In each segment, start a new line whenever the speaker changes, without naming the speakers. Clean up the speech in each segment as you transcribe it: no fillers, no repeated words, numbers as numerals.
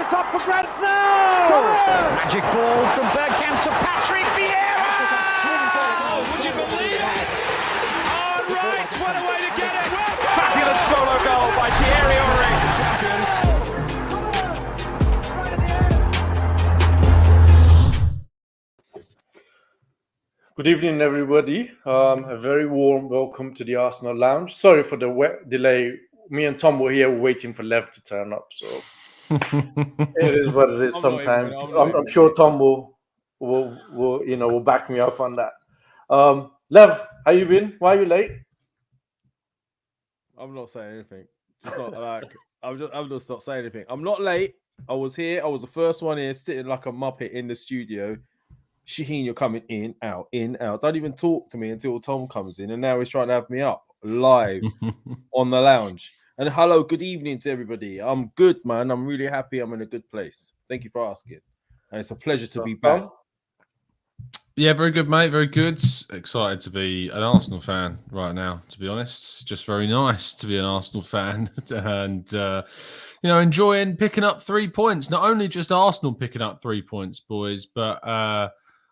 It's up for grabs now!
Magic ball from Bergkamp to Patrick Vieira!
Oh, would you believe it? Oh, right, what a way to get it!
Fabulous solo goal by Thierry Henry.
Good evening, everybody. A very warm welcome to the Arsenal Lounge. Sorry for the delay. Me and Tom were here waiting for Lev to turn up, so it is what it is. Sometimes I'm sure Tom will back me up on that. Lev, how you been? Why are you late?
I'm not saying anything. It's not like I'm just not saying anything. I'm not late. I was here. I was the first one here, sitting like a muppet in the studio. Shaheen, you're coming in, out, in, out. Don't even talk to me until Tom comes in, and now he's trying to have me up live on the lounge. And hello, good evening to everybody. I'm good, man. I'm really happy. I'm in a good place. Thank you for asking. And it's a pleasure to be back.
Yeah, very good, mate. Very good. Excited to be an Arsenal fan right now, to be honest. Just very nice to be an Arsenal fan and, enjoying picking up 3 points. Not only just Arsenal picking up 3 points, boys, but a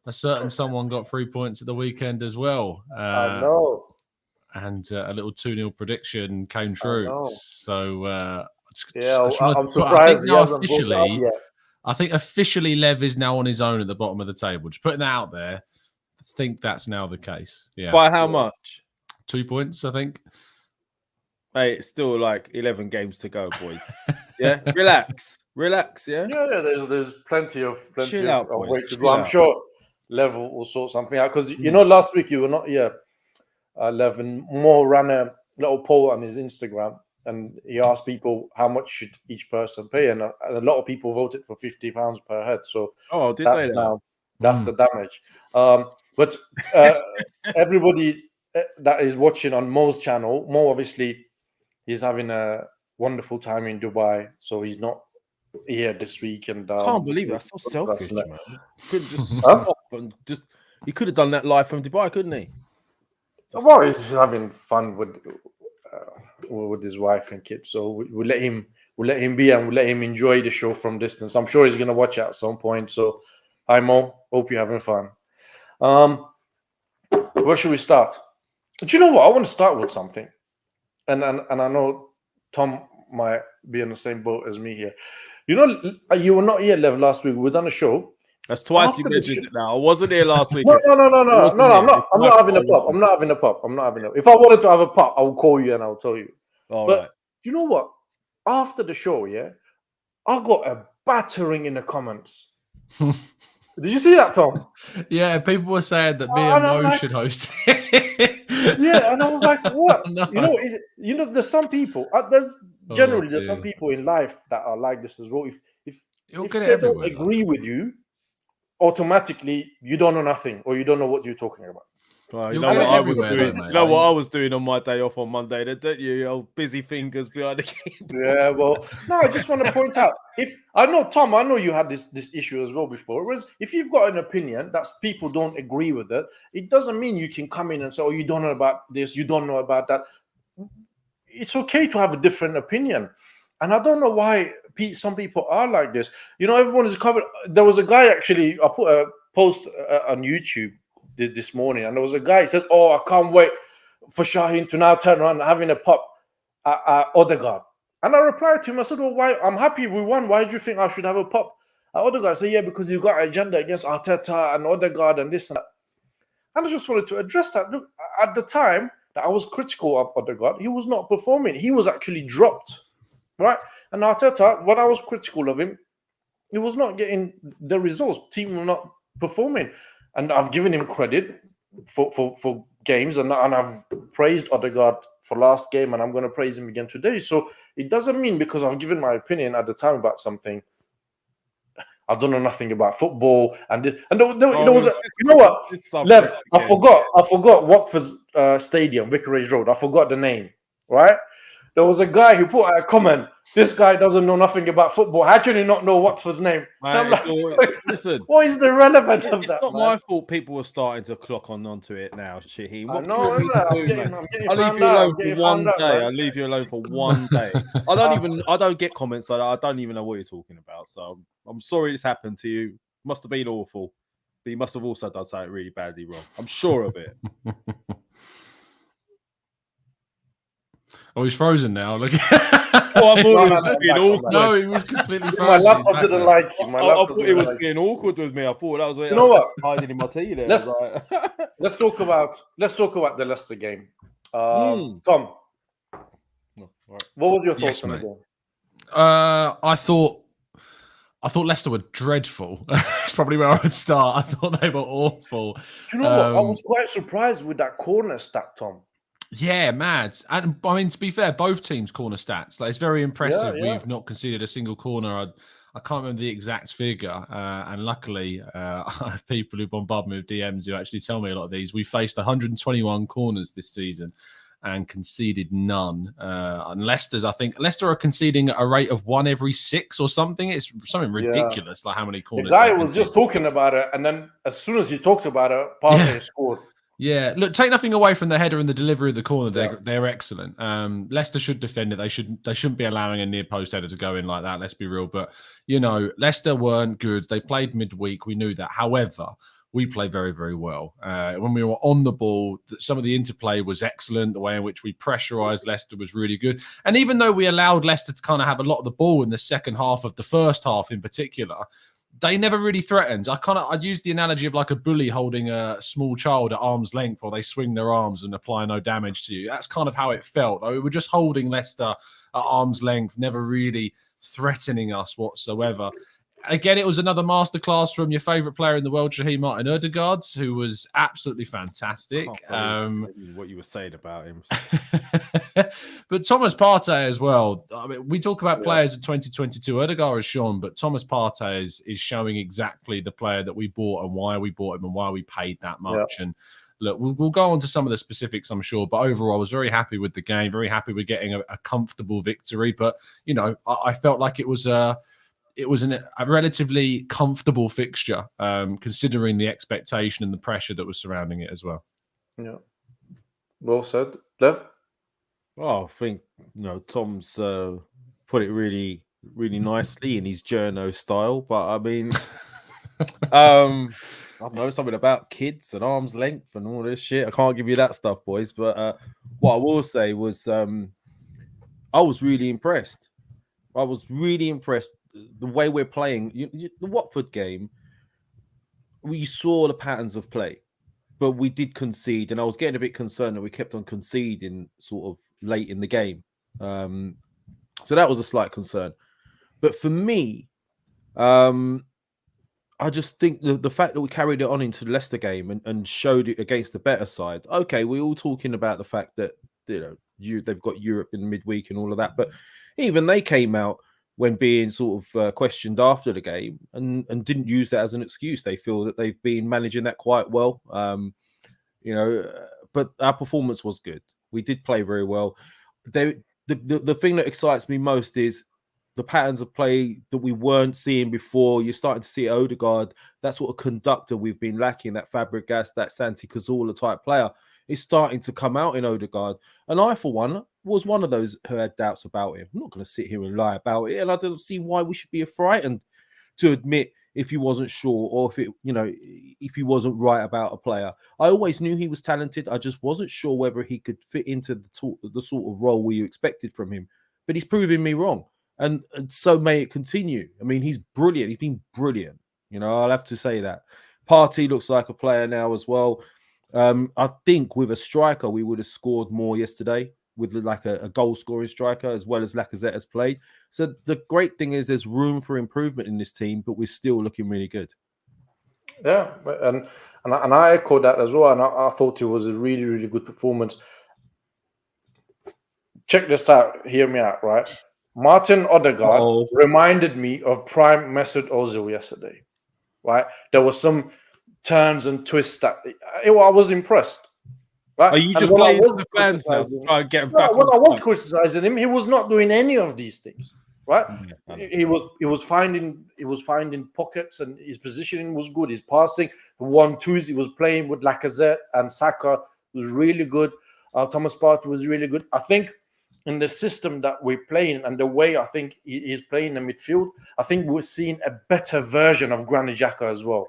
certain someone got 3 points at the weekend as well.
I know.
And a little 2-0 prediction came true. So,
I'm surprised he hasn't booked up yet.
I think officially Lev is now on his own at the bottom of the table. Just putting that out there. I think that's now the case. Yeah.
By how much?
2 points, I think.
Hey, it's still like 11 games to go, boys. Yeah, relax, yeah.
Yeah. There's plenty of
boys.
Wait to go. I'm sure Lev will sort something out because last week you were not here. Lev and Moore ran a little poll on his Instagram. And he asked people how much should each person pay, and a lot of people voted for £50 per head. So that's the damage. But everybody that is watching on Mo's channel, Mo obviously he's having a wonderful time in Dubai, so he's not here this week. And
can't believe that's so selfish, man. Could just stop and he could have done that live from Dubai, couldn't he?
Well, he's having fun with his wife and kids, so we'll let him be, and we'll let him enjoy the show from distance. I'm sure he's going to watch it at some point. So, hi Mo, hope you're having fun. Where should we start? Do you know what? I want to start with something, and I know Tom might be in the same boat as me here. You were not here, Lev, last week. We done a show.
That's twice you mentioned it now. I wasn't here last week.
No. I'm not having a pop. If I wanted to have a pop, I will call you and I'll tell you.
All
but
right.
Do you know what? After the show, I got a battering in the comments. Did you see that, Tom?
Yeah, people were saying that me and Mo should host it.
Yeah, and I was like, what? No. There's some people. There's some people in life that are like this as well. If they don't agree with you, automatically you don't know nothing, or you don't know what you're talking about.
Well, you know what I was doing? What I was doing on my day off on Monday? Don't you old busy fingers behind the keyboard?
Yeah, well, no, I just want to point out. Tom, I know you had this issue as well before. Whereas if you've got an opinion that people don't agree with it doesn't mean you can come in and say, "Oh, you don't know about this, you don't know about that." It's okay to have a different opinion, and I don't know why some people are like this. Everyone is covered. There was a guy actually. I put a post on YouTube this morning, and there was a guy who said, "Oh, I can't wait for Shaheen to now turn around and having a pop at Odegaard." And I replied to him. I said, "Well, why? I'm happy we won. Why do you think I should have a pop at Odegaard?" I said, "Yeah, because you've got an agenda against Arteta and Odegaard and this and that." And I just wanted to address that. Look, at the time that I was critical of Odegaard, he was not performing. He was actually dropped, right? And Arteta, when I was critical of him, he was not getting the results. Team were not performing. And I've given him credit for games, and I've praised Odegaard for last game, and I'm going to praise him again today. So it doesn't mean because I've given my opinion at the time about something, I don't know nothing about football. There was Lev, I forgot Watford's stadium, Vicarage Road. I forgot the name, right? there was a guy who put out a comment. This guy doesn't know nothing about football. How can you not know Watford's name?
Man,
Like,
listen,
what is the relevance of
it's
that?
not
man?
my fault. People are starting to clock onto it now, Shaheen.
I
What
know.
do you want me to do, man?
I'm getting
I'll leave
found
you
out.
alone
I'm
for
getting
one
found out,
day.
man.
I'll leave you alone for one day. I don't get comments like that. I don't even know what you're talking about. So I'm sorry this happened to you. Must have been awful. But you must have also done something really badly wrong. I'm sure of it.
Oh, he's frozen now. Look.
Oh, I thought
No,
it was
no,
being
no,
awkward.
No, he was completely frozen.
My
He's
laptop
back
didn't
now.
like you. My
I
laptop
thought it
didn't
was
like you.
being awkward with me. I thought that was
You know what?
hiding in my tea there.
Let's-
I was like...
Let's talk about the Leicester game. Tom, what was your thoughts
Yes,
on the
mate.
game?
I thought Leicester were dreadful. That's probably where I would start. I thought they were awful.
Do you know what? I was quite surprised with that corner stat, Tom.
Yeah, mad. And I mean, to be fair, both teams' corner stats. Like, it's very impressive.
Yeah.
We've not conceded a single corner. I can't remember the exact figure. And luckily, I have people who bombard me with DMs who actually tell me a lot of these. We faced 121 corners this season and conceded none. And I think Leicester are conceding at a rate of 1 every 6 or something. It's something ridiculous, like how many corners.
The guy was just talking about it, and then as soon as he talked about it, Partey scored.
Yeah, look, take nothing away from the header and the delivery of the corner. They're excellent. Leicester should defend it. They shouldn't be allowing a near post header to go in like that. Let's be real. But Leicester weren't good. They played midweek. We knew that. However, we played very, very well. When we were on the ball, some of the interplay was excellent. The way in which we pressurised Leicester was really good. And even though we allowed Leicester to kind of have a lot of the ball in the second half of the first half in particular, they never really threatened. I'd use the analogy of like a bully holding a small child at arm's length, or they swing their arms and apply no damage to you. That's kind of how it felt. We were just holding Leicester at arm's length, never really threatening us whatsoever. Again, it was another masterclass from your favourite player in the world, Shaheem Martin Odegaard, who was absolutely fantastic.
What you were saying about him.
But Thomas Partey as well. I mean, we talk about players in 2022. Odegaard has shown, but Thomas Partey is showing exactly the player that we bought and why we bought him and why we paid that much. And look, we'll go on to some of the specifics, I'm sure. But overall, I was very happy with the game, very happy with getting a comfortable victory. But, I felt like it was a relatively comfortable fixture, considering the expectation and the pressure that was surrounding it as well.
Yeah. Well said. Lev?
Oh, I think, Tom's put it really, really nicely in his journo style. But I mean, I don't know, something about kids and arm's length and all this shit. I can't give you that stuff, boys. But what I will say was I was really impressed. I was really impressed the way we're playing. The Watford game, we saw the patterns of play, but we did concede, and I was getting a bit concerned that we kept on conceding sort of late in the game. So that was a slight concern. But for me, I just think the fact that we carried it on into the Leicester game and showed it against the better side. Okay, we're all talking about the fact that they've got Europe in midweek and all of that, but even they came out when being sort of questioned after the game and didn't use that as an excuse. They feel that they've been managing that quite well, but our performance was good. We did play very well. The thing that excites me most is the patterns of play that we weren't seeing before. You're starting to see Odegaard, that sort of conductor we've been lacking, that Fabregas, that Santi Cazorla type player, is starting to come out in Odegaard. And I, for one, was one of those who had doubts about him. I'm not going to sit here and lie about it. And I don't see why we should be frightened to admit if he wasn't sure or if he wasn't right about a player. I always knew he was talented. I just wasn't sure whether he could fit into the sort of role we expected from him. But he's proving me wrong. And so may it continue. I mean, he's brilliant. He's been brilliant. I'll have to say that. Partey looks like a player now as well. I think with a striker, we would have scored more yesterday with like a goal-scoring striker as well as Lacazette has played. So the great thing is there's room for improvement in this team, but we're still looking really good.
Yeah, and I echoed that as well. And I thought it was a really, really good performance. Check this out. Hear me out, right? Martin Odegaard reminded me of prime Mesut Ozil yesterday, right? There was some turns and twists that I was impressed. Right?
Are you
And
just
when I
playing
was
to the fans now to
criticizing-
try and get him
No,
back
when I
on
was
track?
criticizing him, he was not doing any of these things. Right?
Yeah, I know.
He was finding pockets, and his positioning was good. His passing, the 1-2s, he was playing with Lacazette and Saka was really good. Thomas Partey was really good. I think in the system that we're playing and the way I think he's playing in the midfield, I think we're seeing a better version of Granit Xhaka as well.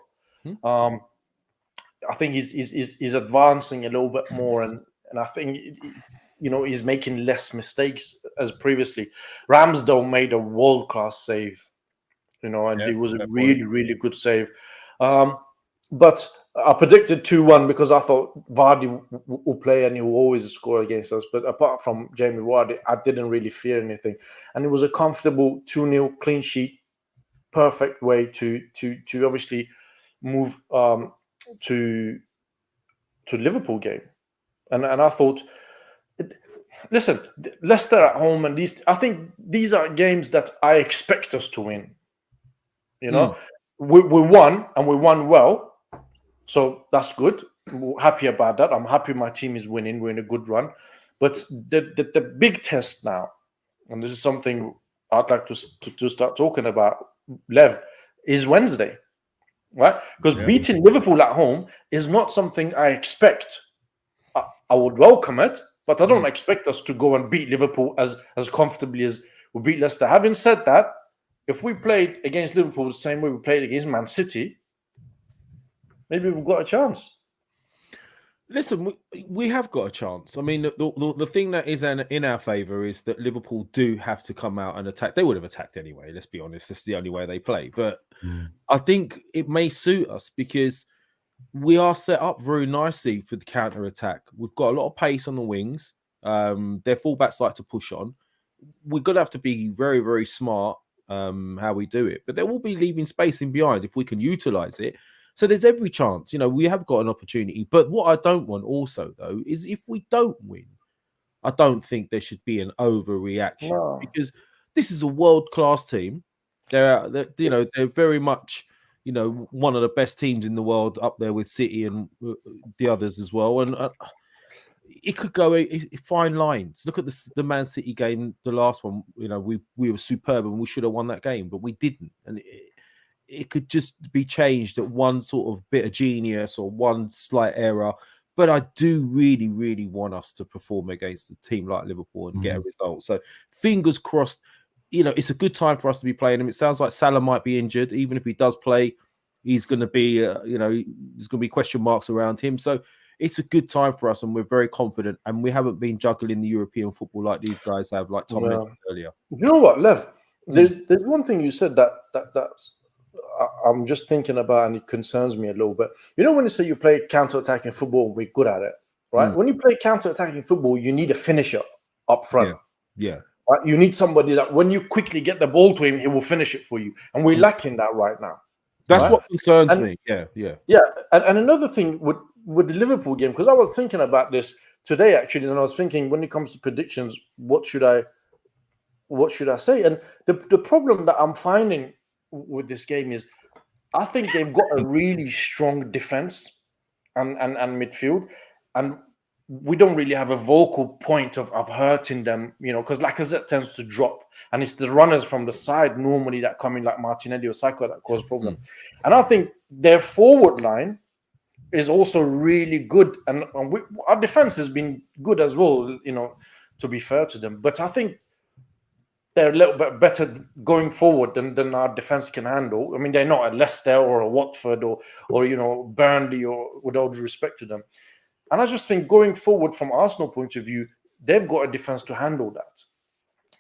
I think he's advancing a little bit more, and I think he's making less mistakes as previously. Ramsdale made a world-class save, and it was a really, really good save. But I predicted 2-1 because I thought Vardy will play and he will always score against us. But apart from Jamie Vardy, I didn't really fear anything, and it was a comfortable 2-0 clean sheet, perfect way to obviously move to Liverpool game. And I thought, listen, Leicester at home, and I think these are games that I expect us to win. We won, and we won well, so that's good. We're happy about that. I'm happy my team is winning. We're in a good run. But the big test now, and this is something I'd like to start talking about, Lev, is Wednesday, right? Because beating Liverpool at home is not something I expect. I would welcome it, but I don't expect us to go and beat Liverpool as comfortably as we beat Leicester. Having said that, if we played against Liverpool the same way we played against Man City, maybe we've got a chance.
Listen, we have got a chance. I mean, the thing that is in our favour is that Liverpool do have to come out and attack. They would have attacked anyway, let's be honest. This is the only way they play. But I think it may suit us because we are set up very nicely for the counter-attack. We've got a lot of pace on the wings. Their fullbacks like to push on. We're going to have to be very, very smart how we do it. But there will be leaving space in behind if we can utilise it. So there's every chance, we have got an opportunity. But what I don't want also, though, is if we don't win, I don't think there should be an overreaction because this is a world-class team. They're very much, one of the best teams in the world up there with City and the others as well. And it could go fine lines. Look at the Man City game, the last one. We were superb and we should have won that game, but we didn't. And it could just be changed at one sort of bit of genius or one slight error. But I do really, really want us to perform against a team like Liverpool and get a result. So fingers crossed, it's a good time for us to be playing him. It sounds like Salah might be injured. Even if he does play, he's going to be, there's going to be question marks around him. So it's a good time for us and we're very confident. And we haven't been juggling the European football like these guys have, like Tom mentioned earlier.
You know what, Lev? There's one thing you said that's I'm just thinking about, and it concerns me a little bit. When you say you play counter-attacking football, we're good at it, right? When you play counter-attacking football, you need a finisher up front.
Yeah.
Right? You need somebody that when you quickly get the ball to him, he will finish it for you. And we're lacking that right now.
That's what concerns me. Yeah.
Yeah. And another thing with the Liverpool game, because I was thinking about this today, actually, and I was thinking when it comes to predictions, what should I say? And the problem that I'm finding with this game is I think they've got a really strong defense and midfield, and we don't really have a vocal point of hurting them, because Lacazette tends to drop, and it's the runners from the side normally that come in, like Martinelli or Saka, that cause problem. And I think their forward line is also really good, and our defense has been good as well, to be fair to them. But I think they're a little bit better going forward than our defense can handle. I mean, they're not a Leicester or a Watford or Burnley, or with all due respect to them. And I just think going forward from Arsenal point of view, they've got a defense to handle that.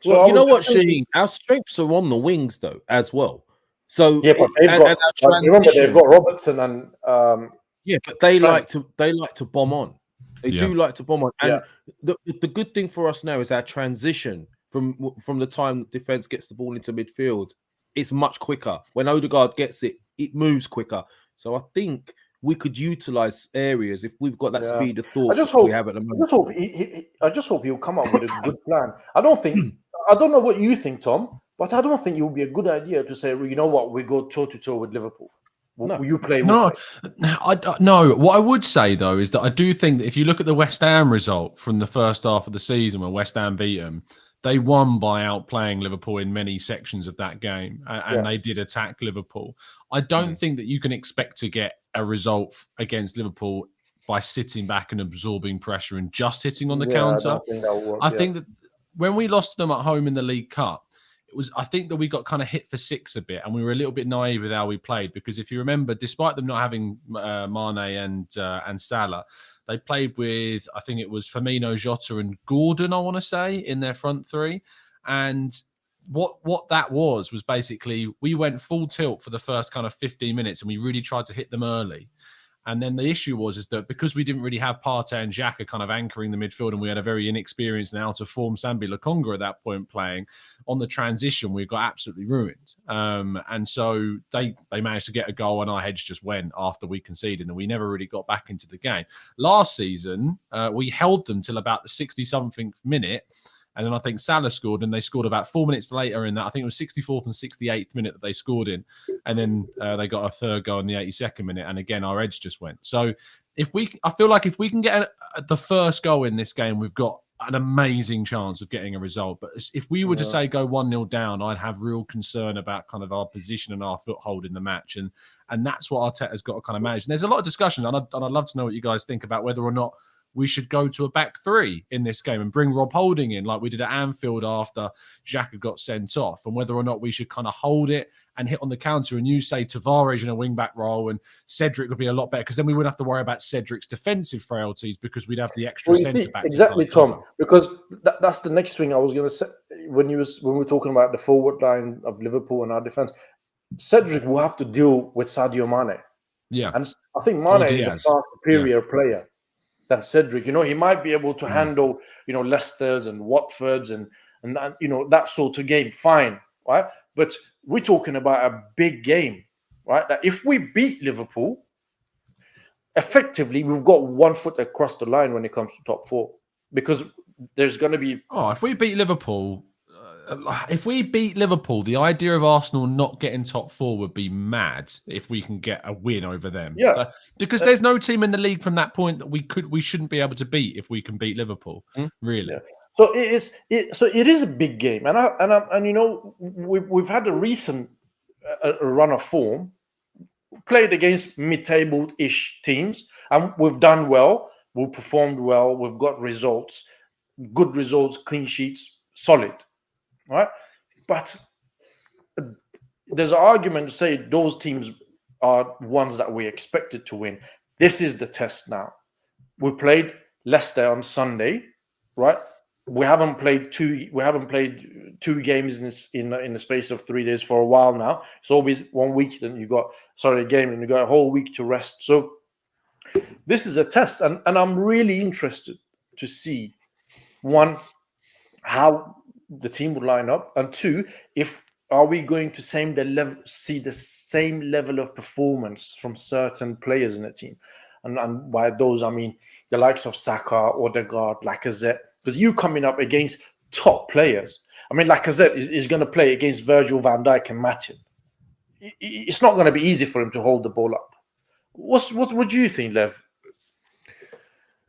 So
well, you know what, Shaheen? Our strengths are on the wings though, as well. So
yeah, but remember they've got Robertson and
but they like to bomb on. They do like to bomb on. And the good thing for us now is our transition from the time the defense gets the ball into midfield. It's much quicker. When Odegaard gets it, it moves quicker. So I think we could utilize areas if we've got that speed of thought. We have at the moment.
I just hope he'll come up with a good plan. I don't know what you think, Tom, but I don't think it would be a good idea to say, you know what, we go toe to toe with Liverpool. Will you play?
No, no. What I would say though is that I do think that if you look at the West Ham result from the first half of the season, when West Ham beat them, they won by outplaying Liverpool in many sections of that game, and they did attack Liverpool. I don't think that you can expect to get a result against Liverpool by sitting back and absorbing pressure and just hitting on the counter.
I don't think that will work.
I think that when we lost them at home in the League Cup, I think that we got kind of hit for six a bit, and we were a little bit naive with how we played, because if you remember, despite them not having Mane and Salah, they played with, I think it was Firmino, Jota, and Gordon, I want to say, in their front three. And what that was basically we went full tilt for the first kind of 15 minutes, and we really tried to hit them early. And then the issue was that because we didn't really have Partey and Xhaka kind of anchoring the midfield, and we had a very inexperienced and out of form Sambi Lokonga at that point playing, on the transition, we got absolutely ruined. And so they managed to get a goal, and our heads just went after we conceded, and we never really got back into the game. Last season, we held them till about the 60-something minute. And then I think Salah scored, and they scored about 4 minutes later in that. I think it was 64th and 68th minute that they scored in. And then they got a third goal in the 82nd minute. And again, our edge just went. So I feel like if we can get the first goal in this game, we've got an amazing chance of getting a result. But if we were to say go 1-0 down, I'd have real concern about kind of our position and our foothold in the match. And that's what Arteta's got to kind of manage. And there's a lot of discussion, and I'd love to know what you guys think about whether or not we should go to a back three in this game and bring Rob Holding in like we did at Anfield after Xhaka got sent off, and whether or not we should kind of hold it and hit on the counter, and you say Tavares in a wing-back role and Cedric would be a lot better, because then we wouldn't have to worry about Cedric's defensive frailties because we'd have the extra centre-back.
Exactly, Tom, because that's the next thing I was going to say when we were talking about the forward line of Liverpool and our defence. Cedric will have to deal with Sadio Mane.
Yeah.
And I think Mane is a far superior player than Cedric. He might be able to handle, Leicester's and Watford's and that sort of game. Fine, right? But we're talking about a big game, right? That if we beat Liverpool, effectively we've got 1 foot across the line when it comes to top four, because there's going to be.
If we beat Liverpool. The idea of Arsenal not getting top four would be mad if we can get a win over them.
Yeah,
because there's no team in the league from that point that we shouldn't be able to beat if we can beat Liverpool. Really.
Yeah. So it is a big game, and we've had a recent run of form, played against mid-table-ish teams, and we've done well. We've performed well. We've got results, good results, clean sheets, solid. Right, but there's an argument to say those teams are ones that we expected to win. This is the test now. We played Leicester on Sunday, right? We haven't played two games in the space of 3 days for a while now. It's always 1 week, then a game, and you got a whole week to rest. So this is a test, and I'm really interested to see, one, how the team would line up, and two, are we going to see the same level of performance from certain players in the team, and by those I mean the likes of Saka, Odegaard, Lacazette, because you coming up against top players. I mean, Lacazette is going to play against Virgil van Dijk and Matip. It's not going to be easy for him to hold the ball up. What do you think, Lev?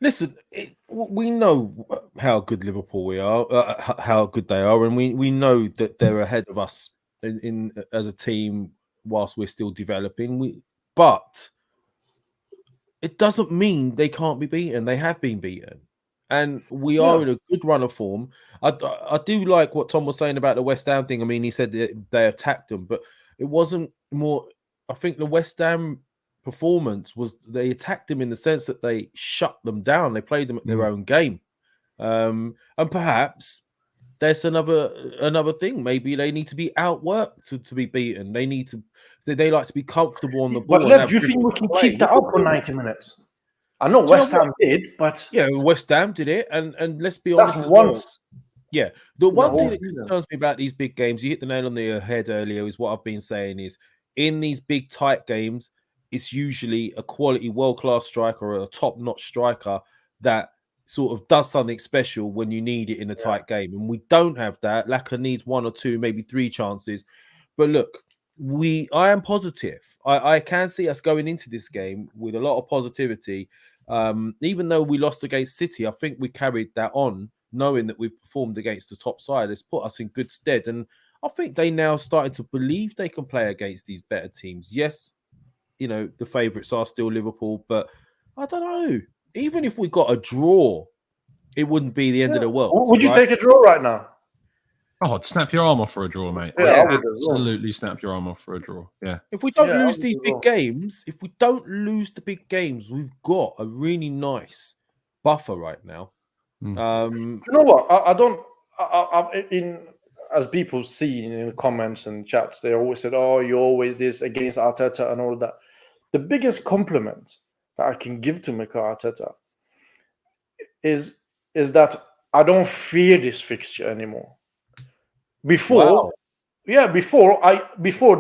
Listen, we know how good Liverpool we are, how good they are, and we know that they're ahead of us in as a team whilst we're still developing. But it doesn't mean they can't be beaten. They have been beaten, and we are in a good run of form. I do like what Tom was saying about the West Ham thing. I mean, he said that they attacked them, but it wasn't more. I think the West Ham performance was they attacked them in the sense that they shut them down. They played them at their own game, and perhaps there's another thing. Maybe they need to be outworked to be beaten. They like to be comfortable on the ball.
But Lev, do you think we can keep that up for 90 minutes? I know West Ham did, but
West Ham did it, and let's be honest.
That's once.
Yeah, the one thing that concerns me about these big games, you hit the nail on the head earlier, is what I've been saying is in these big tight games, it's usually a quality world-class striker or a top-notch striker that sort of does something special when you need it in a tight game. And we don't have that. Laka needs 1 or 2, maybe 3 chances. But look, I am positive. I can see us going into this game with a lot of positivity. Even though we lost against City, I think we carried that on, knowing that we've performed against the top side. It's put us in good stead. And I think they now starting to believe they can play against these better teams. Yes, the favourites are still Liverpool, but I don't know. Even if we got a draw, it wouldn't be the end of the world.
Would you take a draw right now?
Oh, I'd snap your arm off for a draw, mate.
Yeah, I would as well.
Absolutely snap your arm off for a draw. Yeah.
If we don't lose these big games, we've got a really nice buffer right now.
You know what? I don't. As people see in the comments and chats, they always said, "Oh, you're always this against Arteta and all that." The biggest compliment that I can give to Mikel Arteta is that I don't fear this fixture anymore. Before there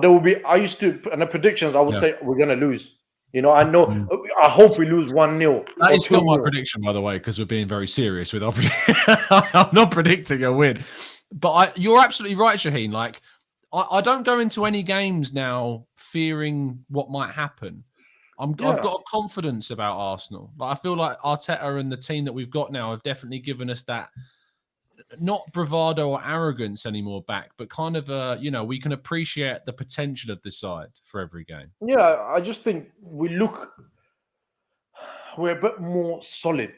will be. I used to in the predictions. I would say we're gonna lose. I know. I hope we lose 1-0.
That is still my prediction, by the way, because we're being very serious with our. I'm not predicting a win, but you're absolutely right, Shaheen. Like, I don't go into any games now fearing what might happen. I've got a confidence about Arsenal. But I feel like Arteta and the team that we've got now have definitely given us that. Not bravado or arrogance anymore back, but kind of we can appreciate the potential of the side for every game.
Yeah, I just think we're a bit more solid.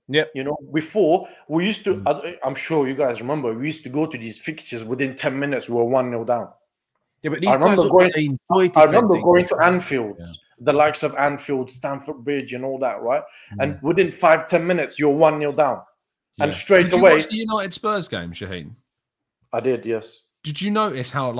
Yeah,
before we used to. I'm sure you guys remember we used to go to these fixtures within 10 minutes. We were 1-0 down.
Yeah, but I remember
going to Anfield, the likes of Anfield, Stamford Bridge, and all that, right? And within 5-10 minutes, you're 1-0 down.
Yeah.
And straight
did
away,
you watch the United Spurs game, Shaheen?
I did, yes.
Did you notice how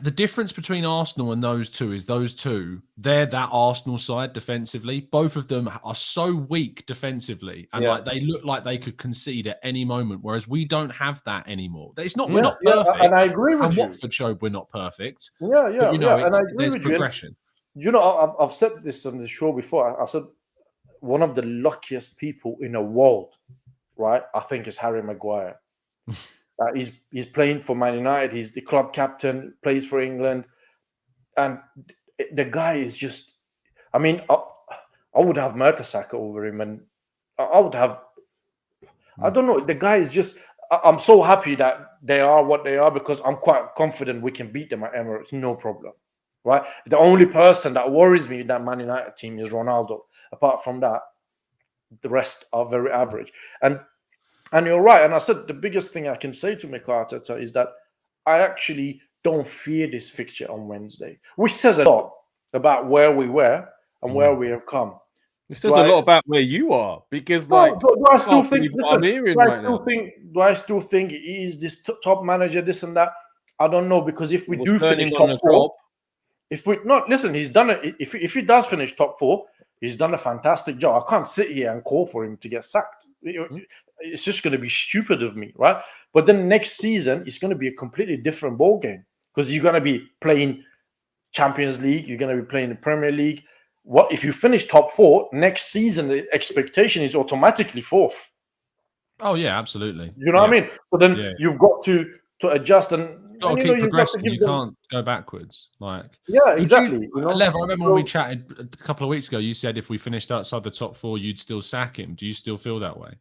the difference between Arsenal and those two is they're that Arsenal side defensively. Both of them are so weak defensively, and they look like they could concede at any moment. Whereas we don't have that anymore. It's not we're not perfect,
and I agree with you.
Watford showed we're not perfect.
Yeah,
but,
and I agree
there's
with
progression.
You. I've said this on the show before. I said one of the luckiest people in the world. Right, I think it's Harry Maguire. He's playing for Man United. He's the club captain, plays for England, and the guy is just. I mean, I would have Mertesacker over him, and I would have. I don't know. The guy is just. I'm so happy that they are what they are because I'm quite confident we can beat them at Emirates, no problem. Right. The only person that worries me in that Man United team is Ronaldo. Apart from that. The rest are very average. And you're right. And I said the biggest thing I can say to Mikel Arteta is that I actually don't fear this fixture on Wednesday, which says a lot about where we were and where we have come.
It says a lot about where you are because,
do I still think? Do I still think he is this top manager, this and that? I don't know because if we do finish top four, he's done it. If he does finish top four. He's done a fantastic job. I can't sit here and call for him to get sacked. It's just going to be stupid of me, right? But then next season, it's going to be a completely different ball game because you're going to be playing Champions League. You're going to be playing the Premier League. What if you finish top four next season? The expectation is automatically fourth.
Oh yeah, absolutely.
You know what I mean? But then you've got to adjust and.
Got to keep progressing. You can't go backwards.
Exactly.
Lev, I remember when we chatted a couple of weeks ago. You said if we finished outside the top four, you'd still sack him. Do you still feel that way?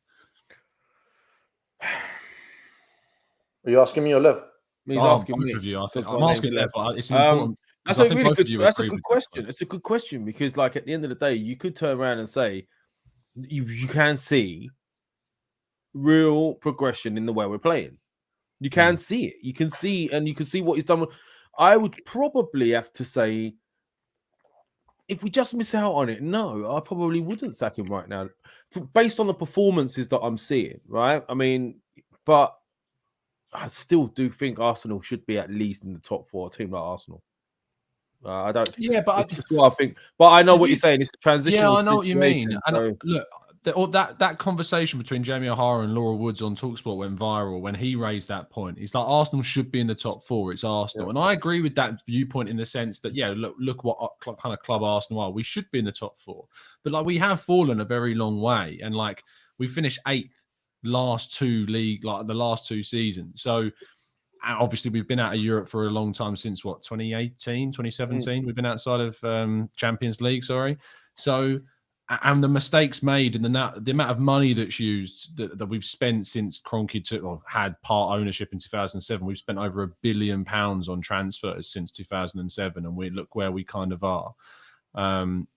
Are you asking me or Lev?
He's asking
both
me.
of you. I'm asking Lev. It's important.
That's a really good. That's a good question. It's a good question because, at the end of the day, you could turn around and say you can see real progression in the way we're playing. You can see it. You can see what he's done. I would probably have to say, if we just miss out on it, no, I probably wouldn't sack him right now, based on the performances that I'm seeing. Right? I mean, but I still do think Arsenal should be at least in the top four. A team like Arsenal. I don't.
Yeah, but
that's what I think. But I know what you're saying. It's a transition.
Yeah, I know what you mean. And look, that conversation between Jamie O'Hara and Laura Woods on TalkSport went viral when he raised that point. He's like, Arsenal should be in the top four. It's Arsenal, and I agree with that viewpoint in the sense that look what kind of club Arsenal are. We should be in the top four, but we have fallen a very long way, and we finished 8th the last two seasons. So obviously we've been out of Europe for a long time since 2018, 2017. We've been outside of Champions League, sorry. So, and the mistakes made and the amount of money that's used that we've spent since Kroenke had part ownership in 2007. We've spent over £1 billion on transfers since 2007, and we look where we kind of are.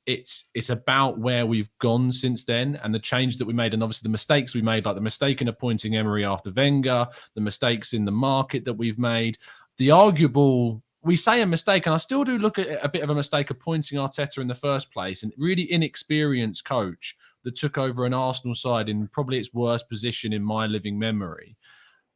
It's about where we've gone since then and the change that we made, and obviously the mistakes we made, like the mistake in appointing Emery after Wenger, the mistakes in the market that we've made, the arguable, we say a mistake, and I still do look at it a bit of a mistake appointing Arteta in the first place, and really inexperienced coach that took over an Arsenal side in probably its worst position in my living memory.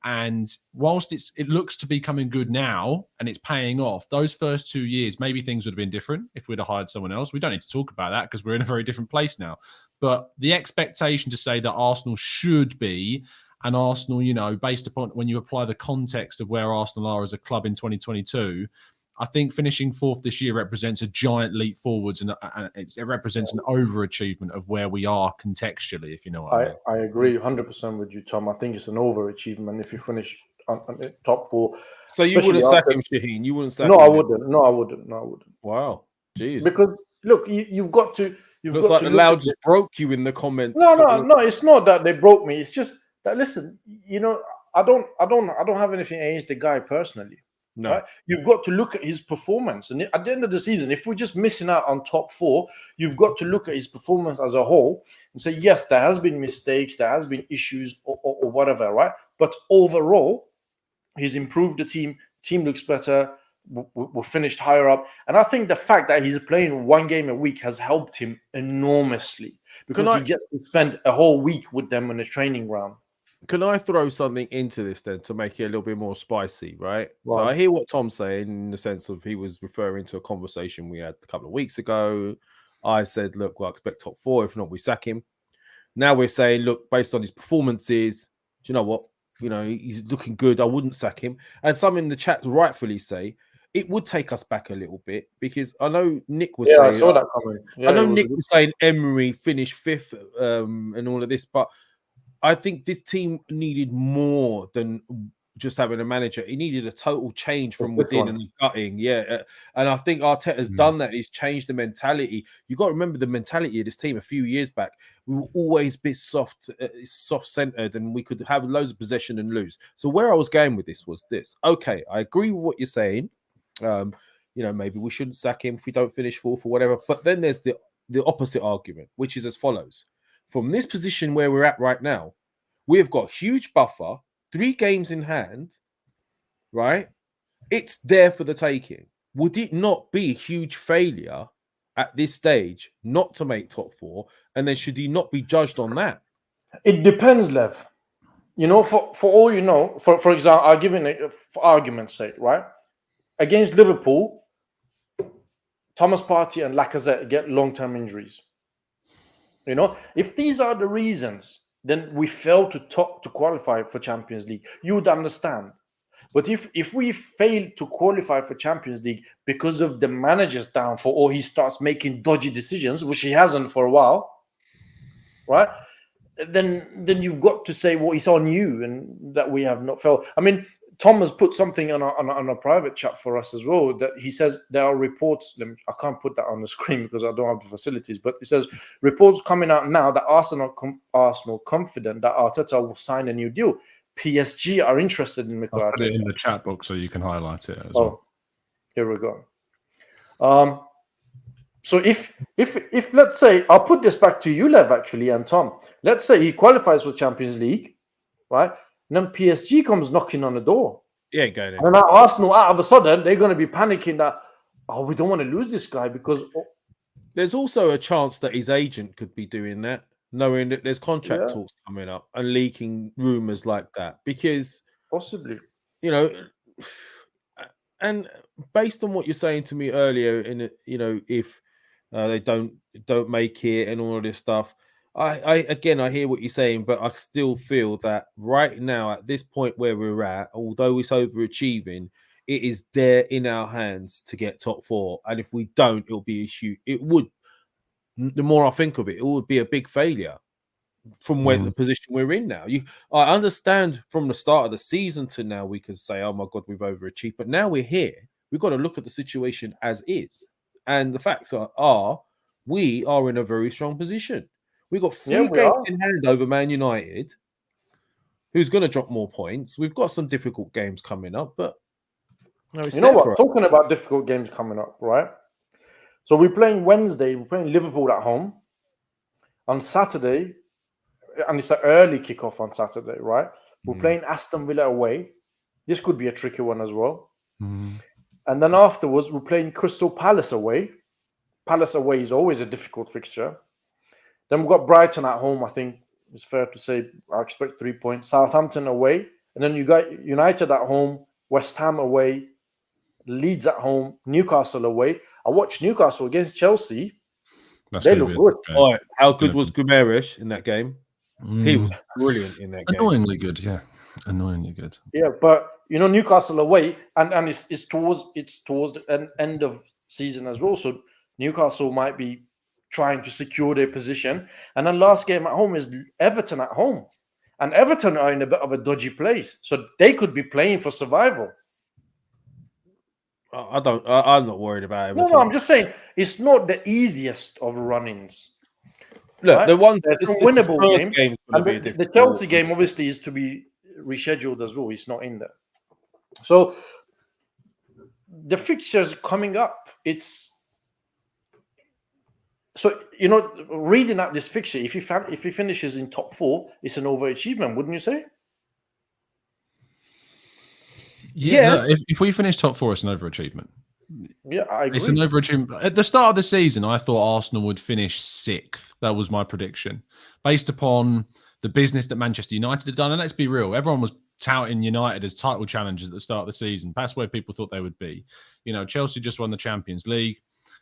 And whilst it looks to be coming good now and it's paying off, those first 2 years, maybe things would have been different if we'd have hired someone else. We don't need to talk about that because we're in a very different place now. But the expectation to say that Arsenal should be, and Arsenal, you know, based upon when you apply the context of where Arsenal are as a club in 2022, I think finishing fourth this year represents a giant leap forwards, and it represents an overachievement of where we are contextually, if you know what I mean.
I agree 100% with you, Tom. I think it's an overachievement if you finish on top four.
So you wouldn't sack him, Shaheen? You wouldn't sack him?
No, I wouldn't. No, I wouldn't.
Wow. Jeez.
Because, look, you've got to...
Looks like the loud just broke you in the comments.
No, it's not that they broke me. It's just that, listen, you know, I don't have anything against the guy personally.
No,
right? You've got to look at his performance, and at the end of the season, if we're just missing out on top four, you've got to look at his performance as a whole and say, yes, there has been mistakes, there has been issues, or whatever, right? But overall, he's improved the team. Team looks better. We're finished higher up, and I think the fact that he's playing one game a week has helped him enormously because he gets to spend a whole week with them in the training ground.
Can I throw something into this then to make it a little bit more spicy, right? So I hear what Tom's saying in the sense of he was referring to a conversation we had a couple of weeks ago. I said, look, well, I expect top four. If not, we sack him. Now we're saying, look, based on his performances, do you know what? You know, he's looking good. I wouldn't sack him. And some in the chat rightfully say it would take us back a little bit because I know Nick was saying...
I saw that coming.
I know Nick was saying Emery finished fifth and all of this, but I think this team needed more than just having a manager. It needed a total change from within and gutting. Yeah. And I think Arteta's done that. He's changed the mentality. You got to remember the mentality of this team a few years back. We were always a bit soft-centered, and we could have loads of possession and lose. So where I was going with this was this. Okay, I agree with what you're saying. You know, maybe we shouldn't sack him if we don't finish fourth or whatever. But then there's the opposite argument, which is as follows. From this position where we're at right now, we've got huge buffer, 3 games in hand, right? It's there for the taking. Would it not be a huge failure at this stage not to make top four? And then should he not be judged on that?
It depends, Lev. You know, for all you know, for example, I'll give you for argument's sake, right? Against Liverpool, Thomas Partey and Lacazette get long-term injuries. You know, if these are the reasons, then we fail to qualify for Champions League. You would understand. But if we fail to qualify for Champions League because of the manager's downfall, or he starts making dodgy decisions, which he hasn't for a while, right? Then you've got to say, well, it's on you and that we have not failed. I mean, Tom has put something on a private chat for us as well, that he says there are reports. I can't put that on the screen because I don't have the facilities, but it says reports coming out now that Arsenal confident that Arteta will sign a new deal. PSG are interested in Mikel Arteta.
I'll put it in the chat box so you can highlight it as well.
Here we go. So if let's say, I'll put this back to you, Lev, actually, and Tom. Let's say he qualifies for Champions League, right? And then PSG comes knocking on the door.
Yeah, go ahead.
And now Arsenal, out of a sudden, they're going to be panicking that, we don't want to lose this guy because...
There's also a chance that his agent could be doing that, knowing that there's contract talks coming up and leaking rumours like that. Because...
Possibly.
You know, and based on what you're saying to me earlier, you know, if they don't make it and all of this stuff, I hear what you're saying, but I still feel that right now, at this point where we're at, although it's overachieving, it is there in our hands to get top four. And if we don't, it'll be a huge. It would. The more I think of it, it would be a big failure. from where the position we're in now. I understand from the start of the season to now we can say, oh my God, we've overachieved. But now we're here. We've got to look at the situation as is. And the facts are we are in a very strong position. We've got 3 games in hand over Man United, who's going to drop more points. We've got some difficult games coming up, but
you know what? Talking about difficult games coming up, right? So we're playing Wednesday. We're playing Liverpool at home. On Saturday, and it's an early kickoff on Saturday, right? We're playing Aston Villa away. This could be a tricky one as well. And then afterwards, we're playing Crystal Palace away. Palace away is always a difficult fixture. Then we've got Brighton at home. I think it's fair to say I expect 3 points. Southampton away. And then you got United at home, West Ham away, Leeds at home, Newcastle away. I watched Newcastle against Chelsea. They look good.
All right. How good was Guimaraes in that game? He was brilliant in that game.
Annoyingly good, yeah. Annoyingly good.
Yeah, but Newcastle away, and it's towards the end of season as well. So Newcastle might be trying to secure their position. And then last game at home is Everton at home. And Everton are in a bit of a dodgy place. So they could be playing for survival.
I'm not worried about Everton.
No, I'm just saying it's not the easiest of run-ins.
Look,
right?
the one
winnable game, and the Chelsea game obviously is to be rescheduled as well. It's not in there. So the fixtures coming up, reading out this fixture, if he finishes in top 4, it's an overachievement, wouldn't you say?
Yes. No, if we finish top 4, it's an overachievement.
Yeah, I agree.
It's an overachievement. At the start of the season, I thought Arsenal would finish 6th. That was my prediction. Based upon the business that Manchester United had done. And let's be real, everyone was touting United as title challengers at the start of the season. That's where people thought they would be. Chelsea just won the Champions League.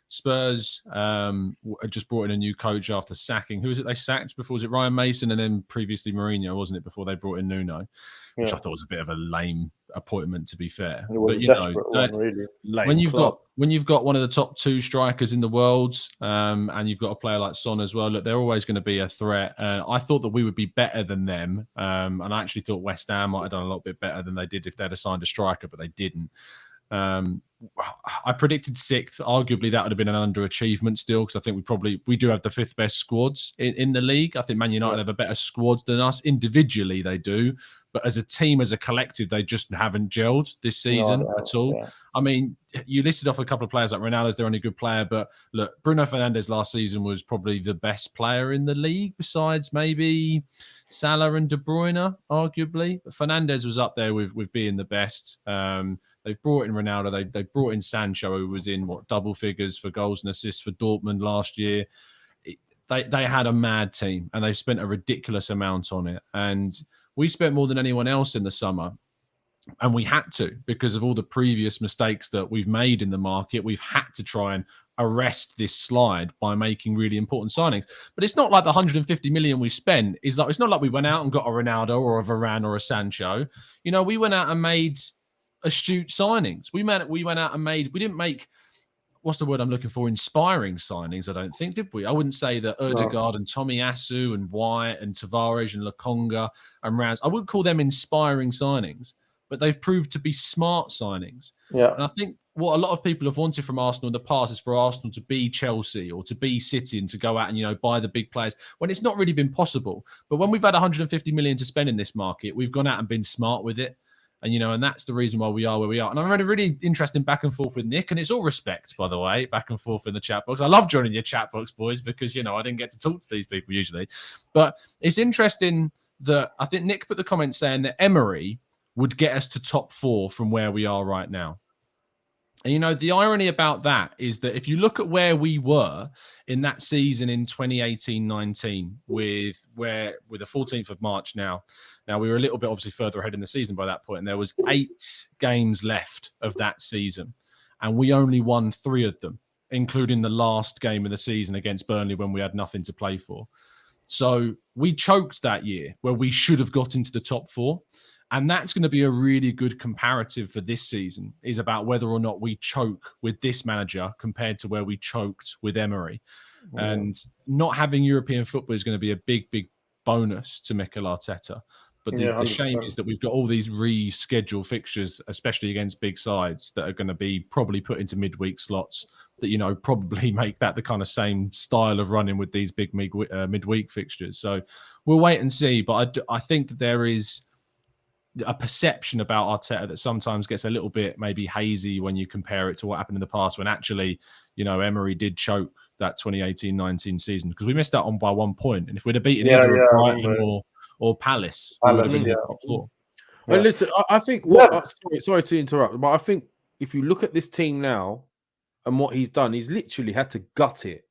Spurs had just brought in a new coach after sacking. Who was it they sacked before? Was it Ryan Mason and then previously Mourinho, wasn't it, before they brought in Nuno? Which I thought was a bit of a lame appointment, to be fair.
It was a desperate one, really.
When you've got one of the top 2 strikers in the world, and you've got a player like Son as well, look, they're always going to be a threat. I thought that we would be better than them, and I actually thought West Ham might have done a lot bit better than they did if they'd assigned a striker, but they didn't. I predicted 6th. Arguably, that would have been an underachievement still, because I think we do have the 5th best squads in the league. I think Man United have a better squad than us. Individually, they do. But as a team, as a collective, they just haven't gelled this season at all. Yeah. I mean, you listed off a couple of players like Ronaldo's their only good player, but look, Bruno Fernandes last season was probably the best player in the league, besides maybe Salah and De Bruyne, arguably. But Fernandes was up there with being the best. They've brought in Ronaldo. They brought in Sancho, who was in double figures for goals and assists for Dortmund last year. They had a mad team, and they spent a ridiculous amount on it. And we spent more than anyone else in the summer, and we had to, because of all the previous mistakes that we've made in the market. We've had to try and arrest this slide by making really important signings. But it's not like the 150 million we spent it's not like we went out and got a Ronaldo or a Varane or a Sancho. We went out and made astute signings. We went out and we didn't make, what's the word I'm looking for? Inspiring signings, I don't think, did we? I wouldn't say that Ødegaard and Tomiyasu and White and Tavares and Lokonga and Rams, I wouldn't call them inspiring signings, but they've proved to be smart signings.
Yeah.
And I think what a lot of people have wanted from Arsenal in the past is for Arsenal to be Chelsea or to be City and to go out and, buy the big players, when it's not really been possible. But when we've had 150 million to spend in this market, we've gone out and been smart with it. And that's the reason why we are where we are. And I've had a really interesting back and forth with Nick, and it's all respect, by the way, back and forth in the chat box. I love joining your chat box, boys, because, I didn't get to talk to these people usually. But it's interesting that I think Nick put the comment saying that Emery would get us to top 4 from where we are right now. And, the irony about that is that if you look at where we were in that season in 2018-19 with the 14th of March now we were a little bit obviously further ahead in the season by that point, and there was 8 games left of that season, and we only won 3 of them, including the last game of the season against Burnley when we had nothing to play for. So we choked that year where we should have got into the top 4. And that's going to be a really good comparative for this season, is about whether or not we choke with this manager compared to where we choked with Emery. And not having European football is going to be a big, big bonus to Mikel Arteta. But the,
Yeah,
the shame
100%.
is that we've got all these rescheduled fixtures, especially against big sides, that are going to be probably put into midweek slots that, you know, probably make that the kind of same style of running with these big midweek fixtures. So we'll wait and see. But I think that there is a perception about Arteta that sometimes gets a little bit maybe hazy when you compare it to what happened in the past, when actually, you know, Emery did choke that 2018-19 season because we missed out on by 1 point. And if we'd have beaten either of Brighton or Palace, we would have been in the top four.
And listen, I think sorry to interrupt, but I think if you look at this team now and what he's done, he's literally had to gut it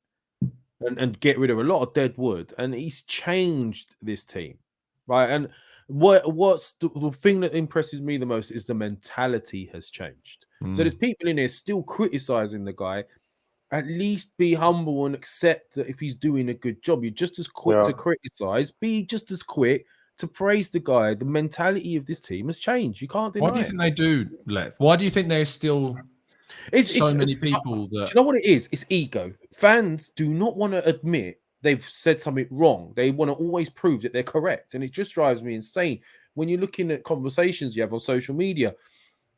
and get rid of a lot of dead wood, and he's changed this team, right? And what's the thing that impresses me the most is the mentality has changed. So there's people in here still criticizing the guy. At least be humble and accept that if he's doing a good job, you're just as quick to criticize. Be just as quick to praise the guy. The mentality of this team has changed. You can't deny it.
Why do you think they do, Lev? Why do you think there's still so many people that...
Do you know what it is? It's ego. Fans do not want to admit they've said something wrong. They want to always prove that they're correct. And it just drives me insane. When you're looking at conversations you have on social media,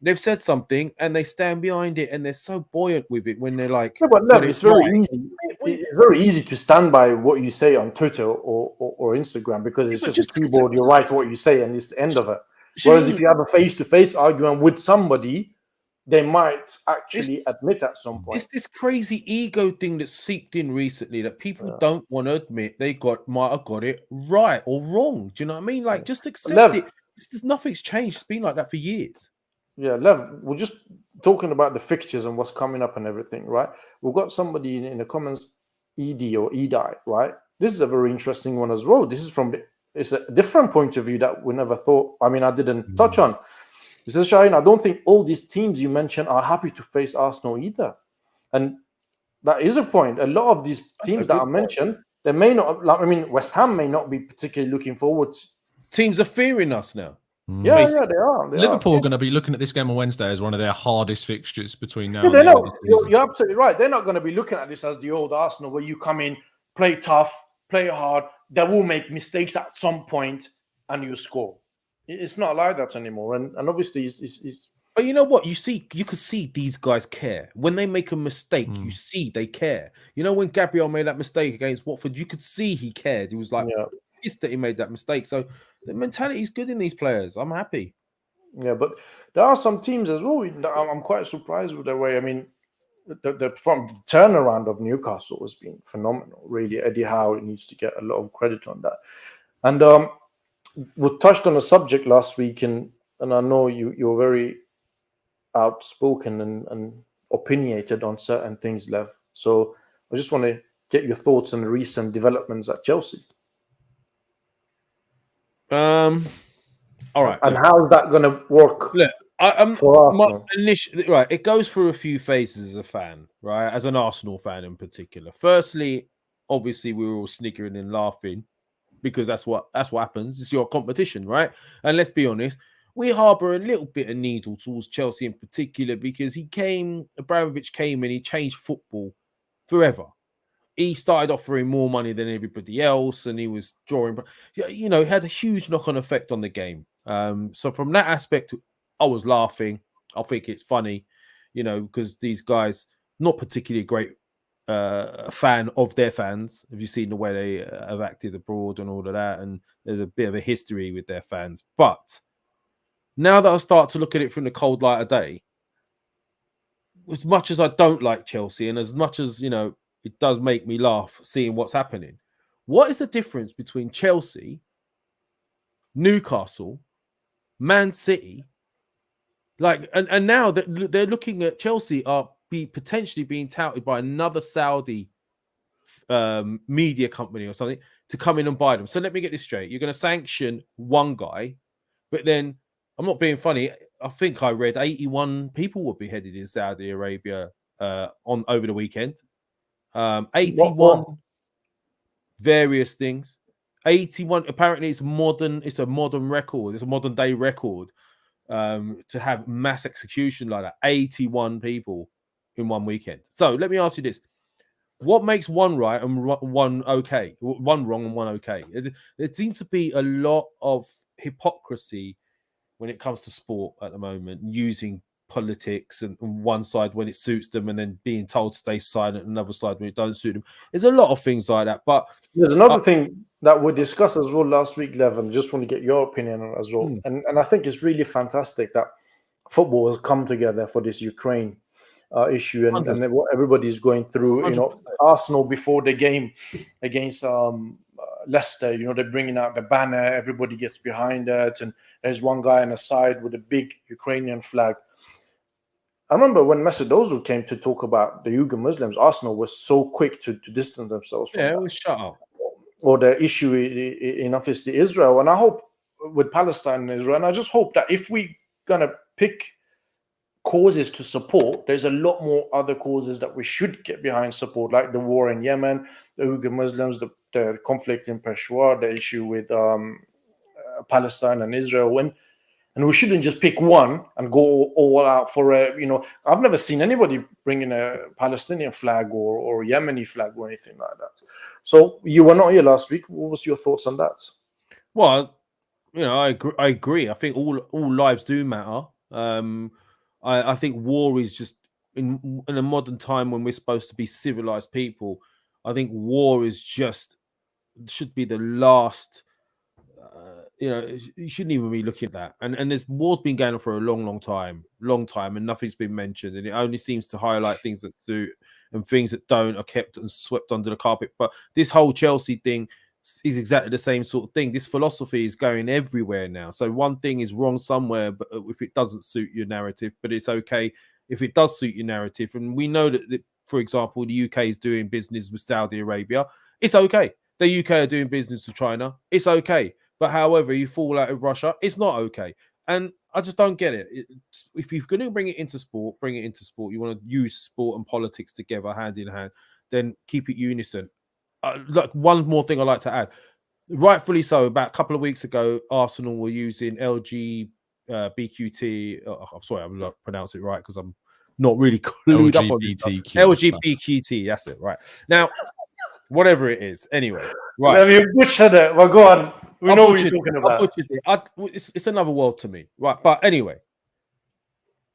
they've said something and they stand behind it and they're so buoyant with it when they're like...
Yeah, but Lev, it's very easy. It's very easy to stand by what you say on Twitter or Instagram because it's just a keyboard. You write what you say and it's the end of it. Whereas if you have a face-to-face argument with somebody, they might actually admit at some point.
It's this crazy ego thing that's seeped in recently that people don't want to admit they might have got it right or wrong. Do you know what I mean? Like, just accept it. Nothing's changed. It's been like that for years.
Yeah, Lev, we're just talking about the fixtures and what's coming up and everything, right? We've got somebody in the comments, ED or EDI, right? This is a very interesting one as well. This is it's a different point of view that we never thought, I didn't touch on. He says, Shaheen, I don't think all these teams you mentioned are happy to face Arsenal either. And that is a point. A lot of these teams that I mentioned, they may not, West Ham may not be particularly looking forward to.
Teams are fearing us now.
Yeah, they are.
Liverpool are going to be looking at this game on Wednesday as one of their hardest fixtures between now and
the end of the season. You're absolutely right. They're not going to be looking at this as the old Arsenal where you come in, play tough, play hard. They will make mistakes at some point and you score. It's not like that anymore. And obviously, it's...
But you know what? You can see these guys care. When they make a mistake, you see they care. You know, when Gabriel made that mistake against Watford, you could see he cared. He was like, pissed that he made that mistake. So the mentality is good in these players. I'm happy.
Yeah, but there are some teams as well. I'm quite surprised with the way. The turnaround of Newcastle has been phenomenal. Really, Eddie Howe needs to get a lot of credit on that. And we touched on a subject last week, and I know you're very outspoken and opinionated on certain things, Lev. So I just want to get your thoughts on the recent developments at Chelsea.
All right.
And how's that going to work?
Look,
right.
It goes through a few phases as a fan, right? As an Arsenal fan in particular. Firstly, obviously, we were all sniggering and laughing because that's what happens. It's your competition, right? And let's be honest, we harbour a little bit of needle towards Chelsea in particular because Abramovich came and he changed football forever. He started offering more money than everybody else, and he was drawing. You know, it had a huge knock-on effect on the game. So from that aspect, I was laughing. I think it's funny, you know, because these guys not particularly great fan of their fans. Have you seen the way they have acted abroad and all of that? And there's a bit of a history with their fans. But now that I start to look at it from the cold light of day, as much as I don't like Chelsea, and as much as you know. It does make me laugh seeing what's happening. What is the difference between Chelsea, Newcastle, Man City? Like, and now that they're looking at Chelsea potentially being touted by another Saudi media company or something to come in and buy them. So let me get this straight. You're going to sanction one guy, but then I'm not being funny. I think I read 81 people were beheaded in Saudi Arabia over the weekend. 81 various things. 81 apparently it's a modern record. It's a modern day record to have mass execution like that. 81 people in one weekend. So let me ask you this. What makes one right and one okay? One wrong and one okay? There seems to be a lot of hypocrisy when it comes to sport at the moment, using politics and one side when it suits them and then being told to stay silent, another side when it don't suit them. There's a lot of things like that. But
there's another thing that we discussed as well last week, Levin. Just want to get your opinion on it as well. And I think it's really fantastic that football has come together for this Ukraine issue and what everybody's going through.
100%.
You know, Arsenal before the game against Leicester, you know, they're bringing out the banner, everybody gets behind it, and there's one guy on the side with a big Ukrainian flag. I remember when Mesut Ozil came to talk about the Uyghur Muslims, Arsenal was so quick to distance themselves from that.
It was shut up.
Or the issue in obviously Israel. And I hope with Palestine and Israel, and I just hope that if we're going to pick causes to support, there's a lot more other causes that we should get behind support, like the war in Yemen, the Uyghur Muslims, the conflict in Peshawar, the issue with Palestine and Israel. And we shouldn't just pick one and go all out for a, you know, I've never seen anybody bringing a Palestinian flag or Yemeni flag or anything like that. So you were not here last week. What was your thoughts on that?
Well, you know, I agree. I think all lives do matter. I think war is just in a modern time when we're supposed to be civilized people. I think war is should be the last. You know, you shouldn't even be looking at that. And there's war's been going on for a long time, and nothing's been mentioned. And it only seems to highlight things that suit and things that don't are kept and swept under the carpet. But this whole Chelsea thing is exactly the same sort of thing. This philosophy is going everywhere now. So one thing is wrong somewhere, but if it doesn't suit your narrative, but it's okay if it does suit your narrative. And we know that for example, the UK is doing business with Saudi Arabia. It's okay. The UK are doing business with China. It's okay. But however, you fall out of Russia, it's not okay. And I just don't get it. If you're going to bring it into sport, bring it into sport. You want to use sport and politics together, hand in hand, then keep it unison. Like one more thing I'd like to add. Rightfully so, about a couple of weeks ago, Arsenal were using BQT. I'm sorry, I'm not pronouncing it right because I'm not really clued up on this stuff. LGBTQT, that's it, right. Now, whatever it is. Anyway, right.
Have you butchered it? Well, go on. We know what you're talking about.
It's another world to me. Right. But anyway,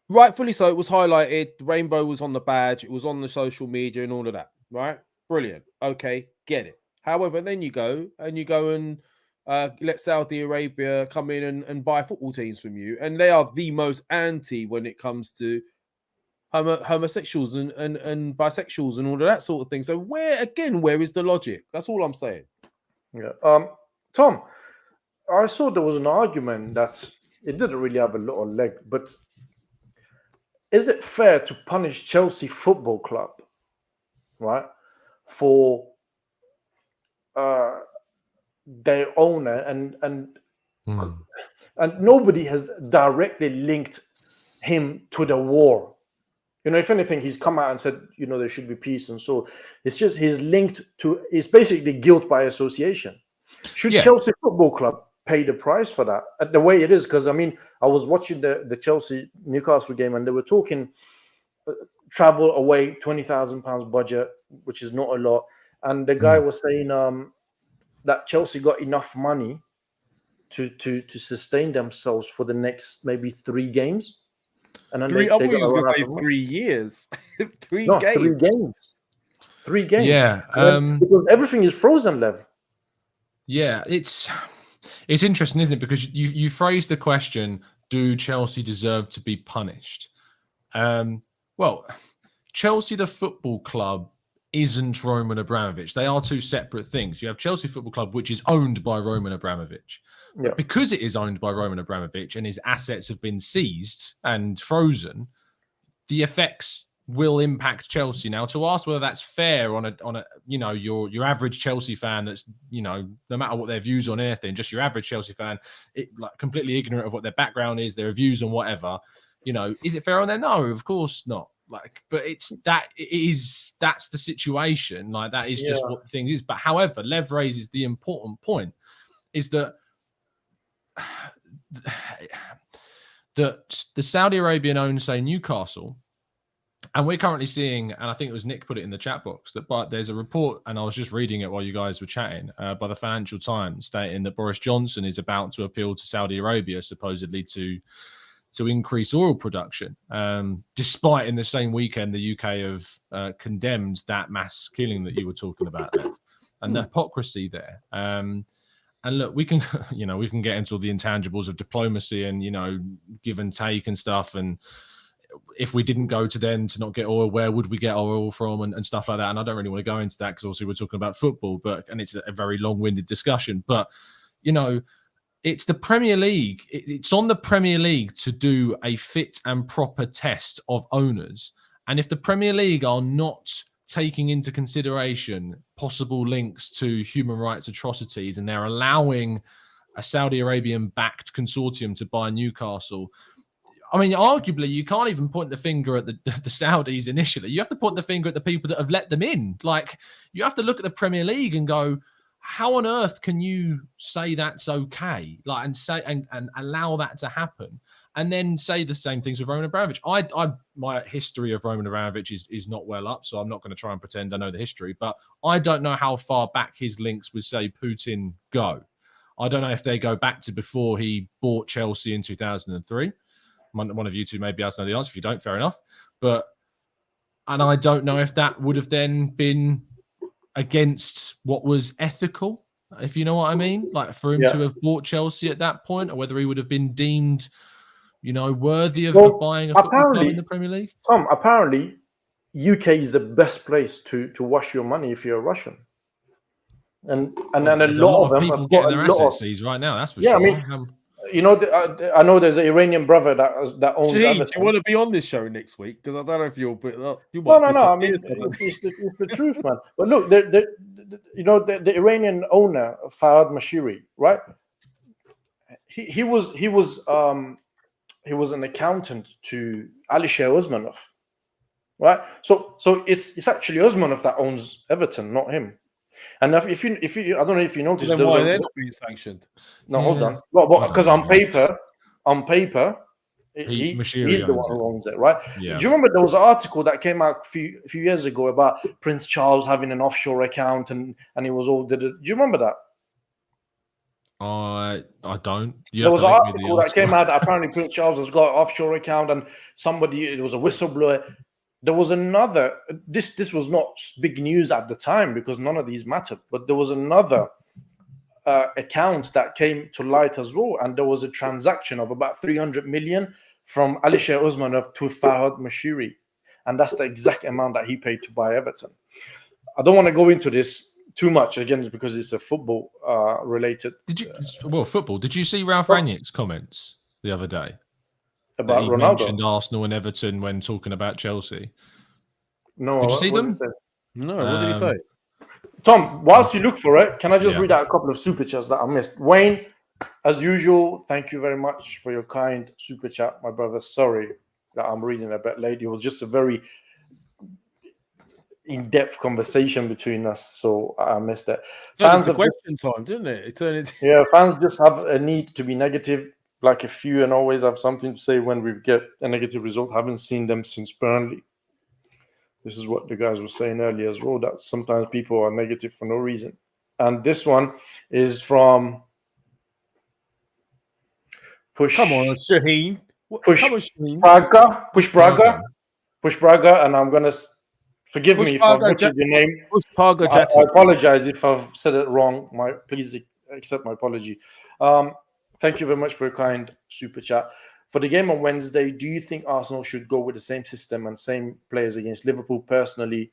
rightfully so, it was highlighted. The rainbow was on the badge. It was on the social media and all of that. Right. Brilliant. Okay. Get it. However, then you go and let Saudi Arabia come in and buy football teams from you. And they are the most anti when it comes to homosexuals and bisexuals and all of that sort of thing. So where is the logic? That's all I'm saying.
Yeah. Tom, I saw there was an argument that it didn't really have a lot of leg, but is it fair to punish Chelsea Football Club, right, for their owner and nobody has directly linked him to the war? You know, if anything, he's come out and said, you know, there should be peace. And so it's just it's basically guilt by association. Should Chelsea Football Club pay the price for that the way it is? Because, I mean, I was watching the Chelsea-Newcastle game and they were talking travel away, £20,000 budget, which is not a lot. And the guy was saying that Chelsea got enough money to sustain themselves for the next maybe 3 games. And then
I was going to say 3 years. 3 games.
3 games.
Yeah.
Because everything is frozen, Lev.
Yeah, it's interesting, isn't it? Because you phrased the question, do Chelsea deserve to be punished? Well, Chelsea, the football club, isn't Roman Abramovich. They are 2 separate things. You have Chelsea Football Club, which is owned by Roman Abramovich. But because it is owned by Roman Abramovich and his assets have been seized and frozen, the effects will impact Chelsea. Now, to ask whether that's fair on a you know, your average Chelsea fan that's, you know, no matter what their views on anything, just your average Chelsea fan, like completely ignorant of what their background is, their views on whatever, you know, is it fair on there? No, of course not. Like, but that's the situation. Like, that is just what the thing is. But however, Lev raises the important point is that the Saudi Arabian owned, say, Newcastle, And we're currently seeing, and I think it was Nick put it in the chat box, but there's a report, and I was just reading it while you guys were chatting, by the Financial Times, stating that Boris Johnson is about to appeal to Saudi Arabia, supposedly to increase oil production, despite in the same weekend the UK have condemned that mass killing that you were talking about, Ed, and the hypocrisy there. And look, we can, we can get into all the intangibles of diplomacy and, give and take and stuff. And if we didn't go to them to not get oil, where would we get our oil from and stuff like that? And I don't really want to go into that because obviously we're talking about football, and it's a very long-winded discussion. But, it's the Premier League. It's on the Premier League to do a fit and proper test of owners. And if the Premier League are not taking into consideration possible links to human rights atrocities, and they're allowing a Saudi Arabian-backed consortium to buy Newcastle, I mean, arguably, you can't even point the finger at the Saudis initially. You have to point the finger at the people that have let them in. Like, you have to look at the Premier League and go, how on earth can you say that's okay? Like, and say and allow that to happen, and then say the same things with Roman Abramovich. My history of Roman Abramovich is not well up, so I'm not going to try and pretend I know the history. But I don't know how far back his links with, say, Putin go. I don't know if they go back to before he bought Chelsea in 2003. One of you two maybe else know the answer. If you don't, fair enough. And I don't know if that would have then been against what was ethical, if you know what I mean, like for him to have bought Chelsea at that point, or whether he would have been deemed, worthy of buying a football club in the Premier League.
Tom, apparently, UK is the best place to wash your money if you're a Russian, and a lot of them
people
have
getting
got
their
a lot
assets seized right now. That's for
yeah,
sure.
I mean, I know there's an Iranian brother that owns.
Shaheen, do you want to be on this show next week? Because I don't know if you'll. You
No. I mean, it's the truth, man. But look, the Iranian owner, Fahad Mashiri, right? He was an accountant to Alisher Osmanov, right? So it's actually Osmanov that owns Everton, not him. And if you, I don't know if you noticed,
then why they're not being sanctioned?
No, hold on. Well, because on paper, he's the one who owns it, right?
Yeah.
Do you remember there was an article that came out a few years ago about Prince Charles having an offshore account and it was all? Do you remember that?
I don't.
There was an article that came out that apparently Prince Charles has got an offshore account, and it was a whistleblower. There was another. This was not big news at the time because none of these mattered. But there was another account that came to light as well, and there was a transaction of about 300 million from Alisher Osmanov to Fahad Mashiri, and that's the exact amount that he paid to buy Everton. I don't want to go into this too much again because it's a football related.
Football. Did you see Ralph Rangnick's comments the other day?
About
he
Ronaldo
mentioned Arsenal and Everton when talking about Chelsea.
No,
did you see them?
No, what did he say?
Tom, whilst you look for it, can I just read out a couple of super chats that I missed? Wayne, as usual, thank you very much for your kind super chat, my brother. Sorry that I'm reading a bit late. It was just a very in-depth conversation between us, so I missed it.
Fans of question time, didn't it?
Fans just have a need to be negative. Like a few, and always have something to say when we get a negative result. Haven't seen them since Burnley. This is what the guys were saying earlier as well, that sometimes people are negative for no reason. And this one is from Push.
Come on, Shaheen.
Push
Shaheen.
Push Braga, and I'm gonna forgive me if I butchered your name. I apologize if I've said it wrong. Please accept my apology. Thank you very much for your kind super chat. For the game on Wednesday, do you think Arsenal should go with the same system and same players against Liverpool? Personally,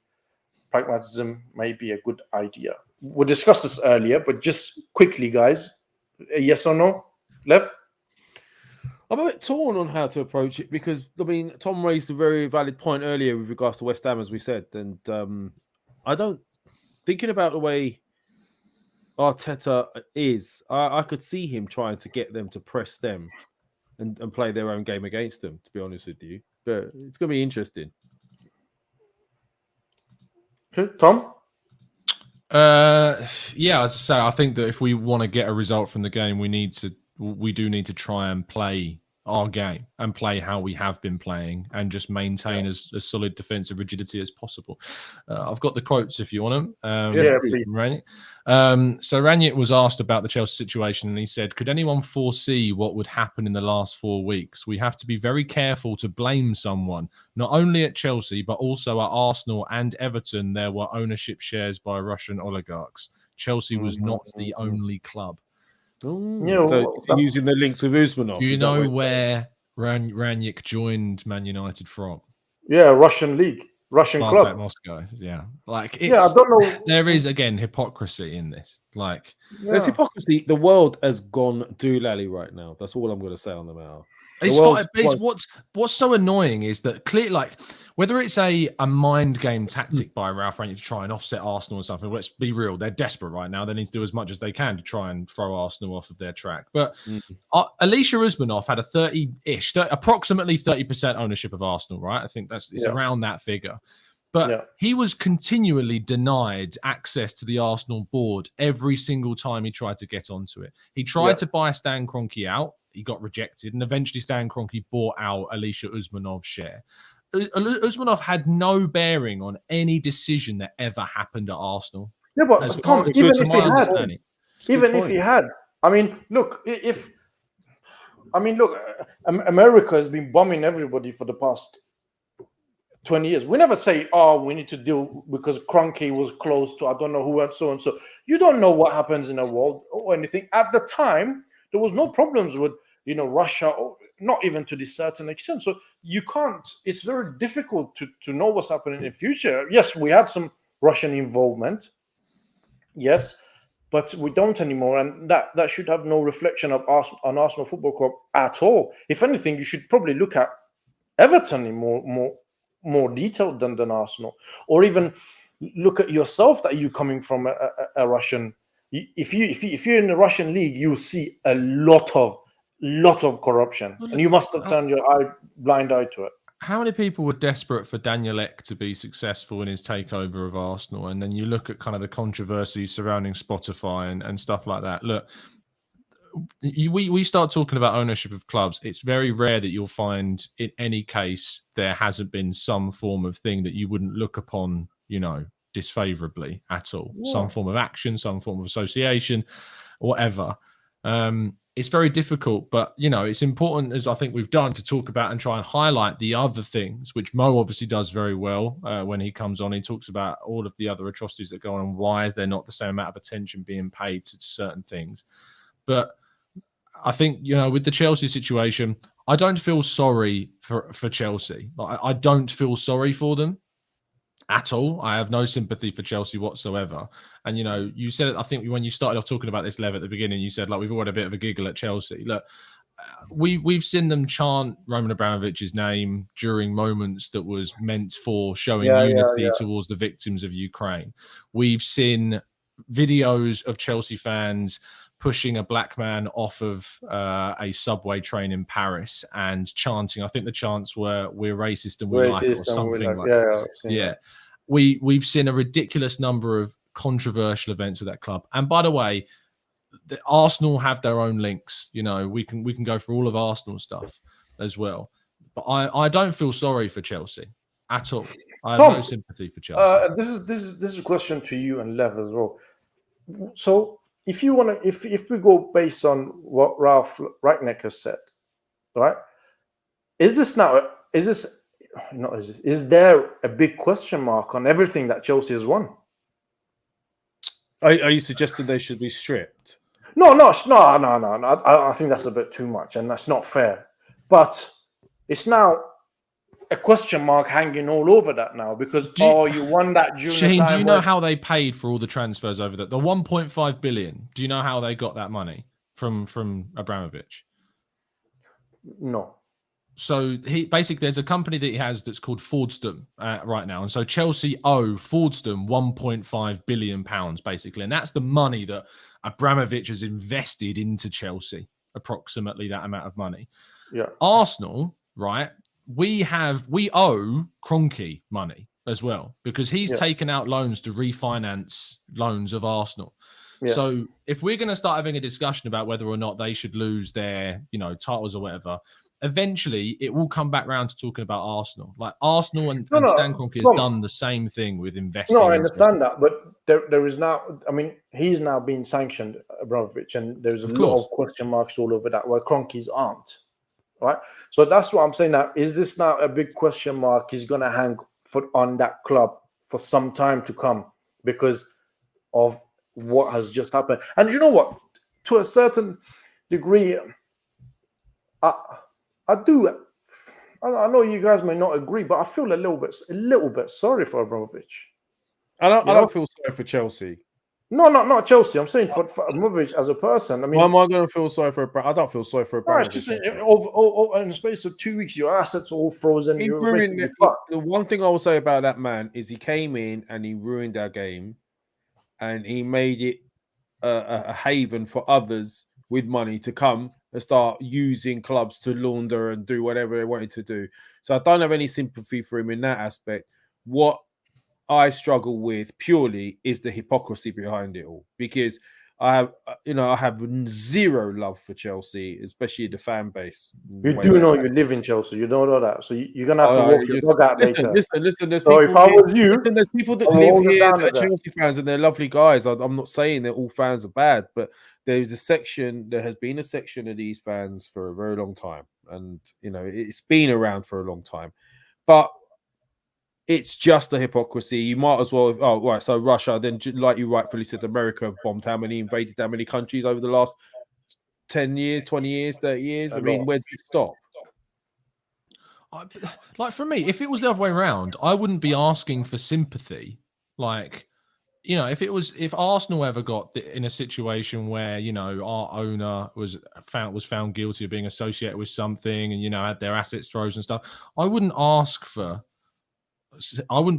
pragmatism may be a good idea. We discussed this earlier, but just quickly, guys, yes or no? Lev?
I'm a bit torn on how to approach it because, I mean, Tom raised a very valid point earlier with regards to West Ham, as we said. And thinking about the way Arteta is, I could see him trying to get them to press them and play their own game against them, to be honest with you. But it's going to be interesting.
Okay, Tom?
As I say, I think that if we want to get a result from the game, we do need to try and play our game and play how we have been playing and just maintain as solid defensive rigidity as possible. I've got the quotes if you want them.
please.
So Ranić was asked about the Chelsea situation and he said, could anyone foresee what would happen in the last 4 weeks? We have to be very careful to blame someone. Not only at Chelsea, but also at Arsenal and Everton, there were ownership shares by Russian oligarchs. Chelsea was not the only club.
So using the links with Usmanov.
Do you know where Ranić joined Man United from?
Yeah, Russian league, Russian
Spartak
club.
Moscow. Yeah, like
I don't know.
There is again hypocrisy in this. Like
there's hypocrisy. The world has gone doolally right now. That's all I'm going to say on the matter.
What's so annoying is that clearly, like, whether it's a mind game tactic by Ralph Ranić to try and offset Arsenal or something, let's be real, they're desperate right now. They need to do as much as they can to try and throw Arsenal off of their track. But Alisher Usmanov had a approximately 30% ownership of Arsenal, right? I think it's around that figure. But he was continually denied access to the Arsenal board every single time he tried to get onto it. He tried to buy Stan Kroenke out. He got rejected, and eventually Stan Kroenke bought out Alisher Usmanov's share. Usmanov had no bearing on any decision that ever happened at Arsenal.
Yeah, but Tom, even if he had, I mean, look, America has been bombing everybody for the past 20 years. We never say, we need to deal because Kroenke was close to, I don't know who and so on. So you don't know what happens in the world or anything. At the time, there was no problems with, Russia, or not even to this certain extent. So you can't, it's very difficult to know what's happening in the future. Yes, we had some Russian involvement. Yes, but we don't anymore. And that should have no reflection of on Arsenal Football Club at all. If anything, you should probably look at Everton in more detailed than Arsenal, or even look at yourself, that you coming from a Russian. If you're in the Russian league, you'll see a lot of corruption, and you must have turned your blind eye to it.
How many people were desperate for Daniel Ek to be successful in his takeover of Arsenal? And then you look at kind of the controversies surrounding Spotify and stuff like that. Look, we start talking about ownership of clubs. It's very rare that you'll find in any case there hasn't been some form of thing that you wouldn't look upon, disfavorably at all. Some form of action, some form of association, whatever. It's very difficult, but it's important, as I think we've done, to talk about and try and highlight the other things, which Mo obviously does very well when he comes on. He talks about all of the other atrocities that go on and why is there not the same amount of attention being paid to certain things. But I think, with the Chelsea situation, I don't feel sorry for Chelsea. I don't feel sorry for them at all. I have no sympathy for Chelsea whatsoever. And, you said it, I think when you started off talking about this, Lev, at the beginning, you said, we've all had a bit of a giggle at Chelsea. Look, we've seen them chant Roman Abramovich's name during moments that was meant for showing unity towards the victims of Ukraine. We've seen videos of Chelsea fans pushing a black man off of a subway train in Paris and chanting. I think the chants were "We're racist and we like it," or something like that. Yeah. We've seen a ridiculous number of controversial events with that club. And by the way, the Arsenal have their own links. We can go through all of Arsenal stuff as well. But I don't feel sorry for Chelsea at all. I have no sympathy for Chelsea.
This is a question to you and Lev as well. So, if you want to, if we go based on what Ralph Rangnick has said, right? Is there a big question mark on everything that Chelsea has won?
Are you suggesting they should be stripped?
No. I think that's a bit too much, and that's not fair. But it's now a question mark hanging all over that now because you won that during
Shaheen,
the time.
do you know how they paid for all the transfers over that? The 1.5 billion. Do you know how they got that money from Abramovich?
No.
So there's a company that he has that's called Fordstam right now, and so Chelsea owe Fordstam 1.5 billion pounds basically, and that's the money that Abramovich has invested into Chelsea. Approximately that amount of money.
Yeah.
Arsenal, right? We owe Kroenke money as well because he's taken out loans to refinance loans of Arsenal. Yeah. So if we're going to start having a discussion about whether or not they should lose their, titles or whatever, eventually it will come back round to talking about Arsenal. Like Arsenal and
No,
Stan Kroenke has
Tom.
done the same thing with investing.
No, I
into
understand that, but there is now. I mean, he's now being sanctioned, Abramovich, and there's a lot of question marks all over that where Kroenke's aren't. Right, so that's what I'm saying. Now, is this now a big question mark? He's going to hang on that club for some time to come because of what has just happened. And you know what? To a certain degree, I do. I know you guys may not agree, but I feel a little bit sorry for Abramovich.
I don't feel sorry for Chelsea.
No, not Chelsea. I'm saying for Abramovich as a person. I mean,
why am I going to feel sorry for? I don't feel sorry for Abramovich.
It's just in the space of 2 weeks, your assets are all frozen.
He ruined it. The one thing I will say about that man is he came in and he ruined our game, and he made it a haven for others with money to come and start using clubs to launder and do whatever they wanted to do. So I don't have any sympathy for him in that aspect. What I struggle with purely is the hypocrisy behind it all, because I have zero love for Chelsea, especially the fan base.
You do know you live in Chelsea. You don't know that, so you're gonna have to walk your dog out later.
Listen. There's
so if I was you,
there's people that live here that are Chelsea fans, and they're lovely guys. I'm not saying that all fans are bad, but there has been a section of these fans for a very long time, and it's been around for a long time, but it's just a hypocrisy. You might as well. Oh, right. So Russia, then, like you rightfully said, America have bombed invaded how many countries over the last 10 years, 20 years, 30 years? I mean, where does it stop?
Like for me, if it was the other way around, I wouldn't be asking for sympathy. Like, if Arsenal ever got in a situation where our owner was found guilty of being associated with something and had their assets frozen and stuff, I wouldn't